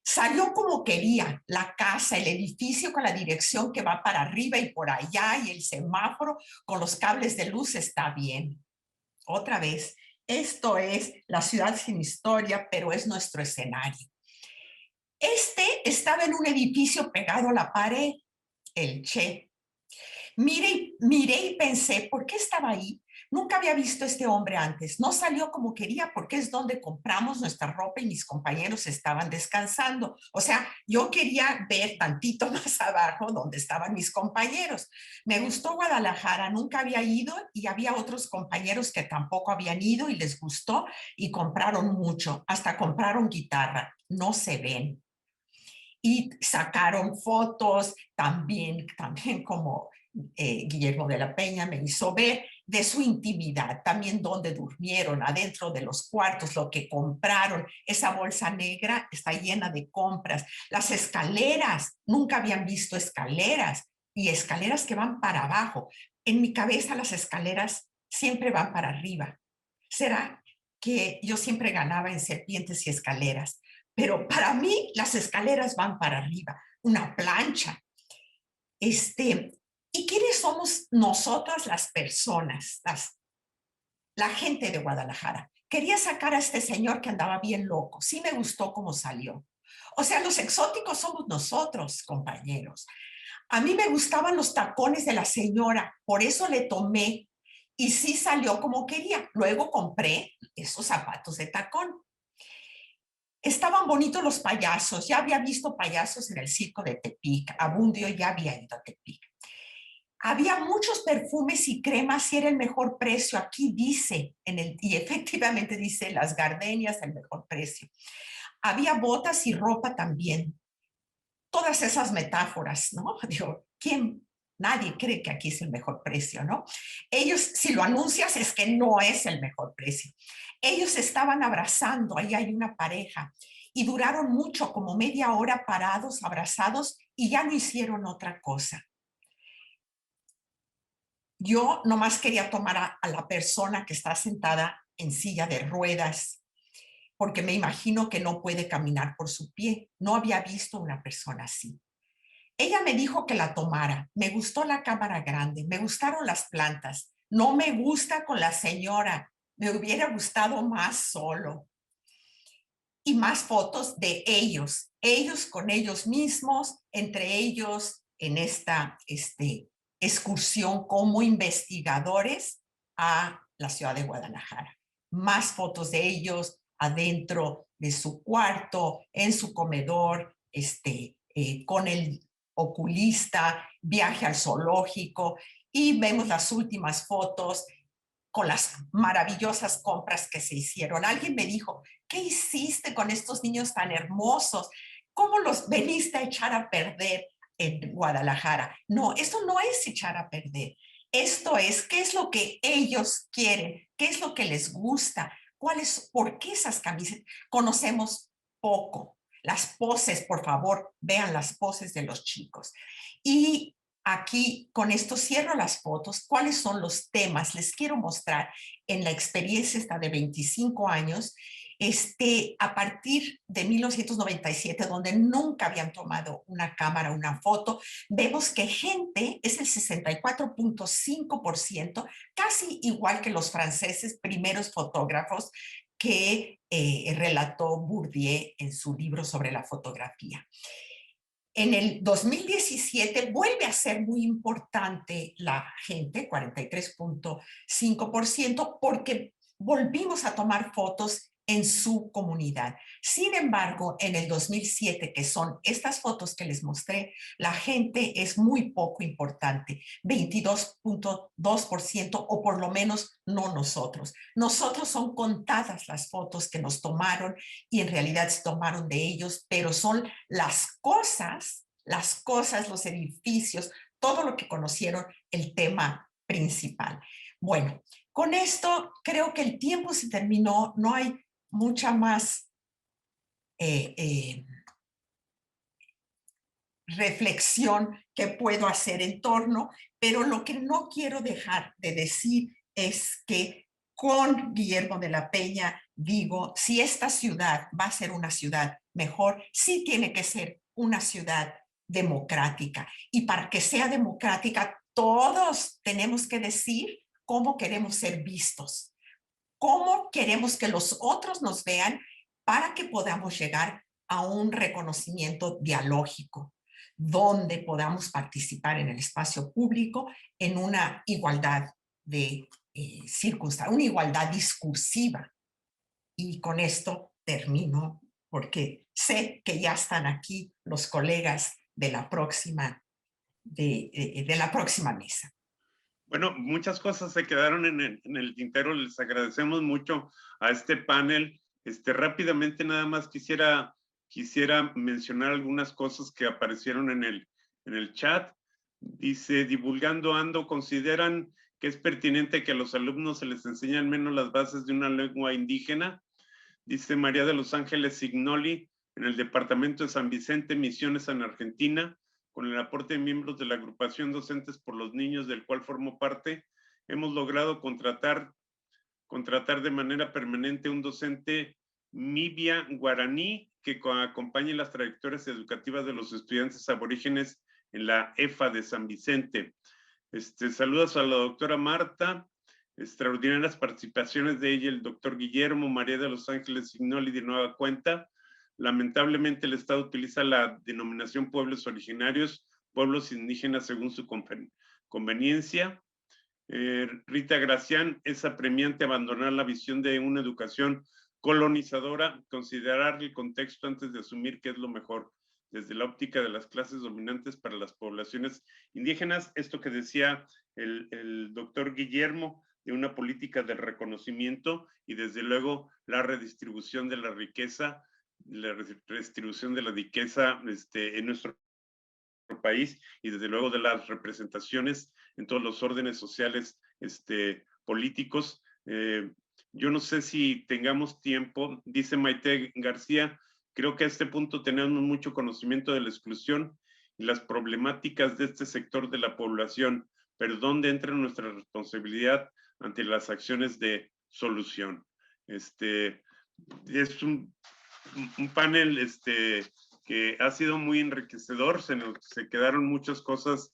C: Salió como quería, la casa, el edificio con la dirección que va para arriba y por allá y el semáforo con los cables de luz está bien. Otra vez, esto es la ciudad sin historia, pero es nuestro escenario. Estaba en un edificio pegado a la pared, el Che. Miré y pensé, ¿por qué estaba ahí? Nunca había visto a este hombre antes. No salió como quería porque es donde compramos nuestra ropa y mis compañeros estaban descansando. O sea, yo quería ver tantito más abajo donde estaban mis compañeros. Me gustó Guadalajara, nunca había ido y había otros compañeros que tampoco habían ido y les gustó y compraron mucho. Hasta compraron guitarra. No se ven. Y sacaron fotos también como Guillermo de la Peña me hizo ver de su intimidad, también dónde durmieron, adentro de los cuartos, lo que compraron. Esa bolsa negra está llena de compras. Las escaleras, nunca habían visto escaleras, y escaleras que van para abajo. En mi cabeza las escaleras siempre van para arriba. ¿Será que yo siempre ganaba en serpientes y escaleras? Pero para mí las escaleras van para arriba. Una plancha. ¿Y quiénes somos nosotras las personas, la gente de Guadalajara? Quería sacar a este señor que andaba bien loco. Sí me gustó cómo salió. O sea, los exóticos somos nosotros, compañeros. A mí me gustaban los tacones de la señora, por eso le tomé y sí salió como quería. Luego compré esos zapatos de tacón. Estaban bonitos los payasos. Ya había visto payasos en el circo de Tepic. Abundio ya había ido a Tepic. Había muchos perfumes y cremas y era el mejor precio. Aquí dice, y efectivamente dice las gardenias, el mejor precio. Había botas y ropa también. Todas esas metáforas, ¿no? Digo, ¿quién? Nadie cree que aquí es el mejor precio, ¿no? Ellos, si lo anuncias, es que no es el mejor precio. Ellos estaban abrazando, ahí hay una pareja, y duraron mucho, como media hora parados, abrazados, y ya no hicieron otra cosa. Yo nomás quería tomar a la persona que está sentada en silla de ruedas, porque me imagino que no puede caminar por su pie. No había visto una persona así. Ella me dijo que la tomara. Me gustó la cámara grande, me gustaron las plantas. No me gusta con la señora. Me hubiera gustado más solo. Y más fotos de ellos con ellos mismos, entre ellos en esta excursión como investigadores a la ciudad de Guadalajara. Más fotos de ellos adentro de su cuarto, en su comedor, con el oculista, viaje al zoológico, y vemos las últimas fotos con las maravillosas compras que se hicieron. Alguien me dijo, ¿qué hiciste con estos niños tan hermosos? ¿Cómo los veniste a echar a perder en Guadalajara? No, esto no es echar a perder. Esto es, ¿qué es lo que ellos quieren? ¿Qué es lo que les gusta? ¿Por qué esas camisetas? Conocemos poco. Las poses, por favor, vean las poses de los chicos. Y aquí, con esto cierro las fotos. ¿Cuáles son los temas? Les quiero mostrar en la experiencia esta de 25 años, a partir de 1997, donde nunca habían tomado una cámara, una foto, vemos que gente es el 64.5%, casi igual que los franceses, primeros fotógrafos que relató Bourdieu en su libro sobre la fotografía. En el 2017 vuelve a ser muy importante la gente, 43.5%, porque volvimos a tomar fotos en su comunidad. Sin embargo, en el 2007, que son estas fotos que les mostré, la gente es muy poco importante, 22.2%, o por lo menos no nosotros. Nosotros son contadas las fotos que nos tomaron y en realidad se tomaron de ellos, pero son las cosas, los edificios, todo lo que conocieron, el tema principal. Bueno, con esto creo que el tiempo se terminó, no hay mucha más reflexión que puedo hacer en torno, pero lo que no quiero dejar de decir es que con Guillermo de la Peña digo, si esta ciudad va a ser una ciudad mejor, sí tiene que ser una ciudad democrática. Y para que sea democrática, todos tenemos que decir cómo queremos ser vistos, cómo queremos que los otros nos vean para que podamos llegar a un reconocimiento dialógico, donde podamos participar en el espacio público en una igualdad de circunstancias, una igualdad discursiva. Y con esto termino, porque sé que ya están aquí los colegas de la próxima, de la próxima mesa.
B: Bueno, muchas cosas se quedaron en el tintero. Les agradecemos mucho a este panel. Rápidamente nada más quisiera mencionar algunas cosas que aparecieron en el chat. Dice, divulgando ando, ¿consideran que es pertinente que a los alumnos se les enseñe al menos las bases de una lengua indígena? Dice María de los Ángeles Signoli, en el departamento de San Vicente, Misiones en Argentina, con el aporte de miembros de la agrupación Docentes por los Niños, del cual formo parte, hemos logrado contratar de manera permanente un docente Mibia guaraní que acompañe las trayectorias educativas de los estudiantes aborígenes en la EFA de San Vicente. Saludos a la doctora Marta, extraordinarias participaciones de ella, el doctor Guillermo, María de los Ángeles Signoli de nueva cuenta. Lamentablemente el Estado utiliza la denominación pueblos originarios, pueblos indígenas según su conveniencia. Rita Gracián, es apremiante abandonar la visión de una educación colonizadora, considerar el contexto antes de asumir qué es lo mejor, desde la óptica de las clases dominantes para las poblaciones indígenas. Esto que decía el doctor Guillermo, de una política de reconocimiento y desde luego la redistribución de la riqueza, en nuestro país y desde luego de las representaciones en todos los órdenes sociales políticos. Yo no sé si tengamos tiempo, dice Maite García, creo que a este punto tenemos mucho conocimiento de la exclusión y las problemáticas de este sector de la población, pero ¿dónde entra nuestra responsabilidad ante las acciones de solución? Es un panel que ha sido muy enriquecedor, se quedaron muchas cosas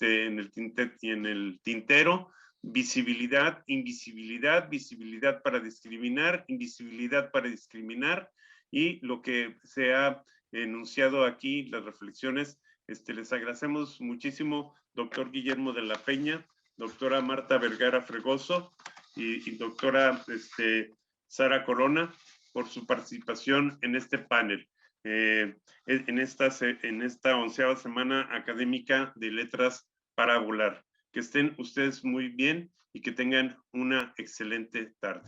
B: en el tintero, visibilidad, invisibilidad, visibilidad para discriminar, invisibilidad para discriminar, y lo que se ha enunciado aquí, las reflexiones, les agradecemos muchísimo, doctor Guillermo de la Peña, doctora Marta Vergara Fregoso y doctora Sara Corona, por su participación en este panel, en esta 11ª semana académica de Letras para Volar. Que estén ustedes muy bien y que tengan una excelente tarde.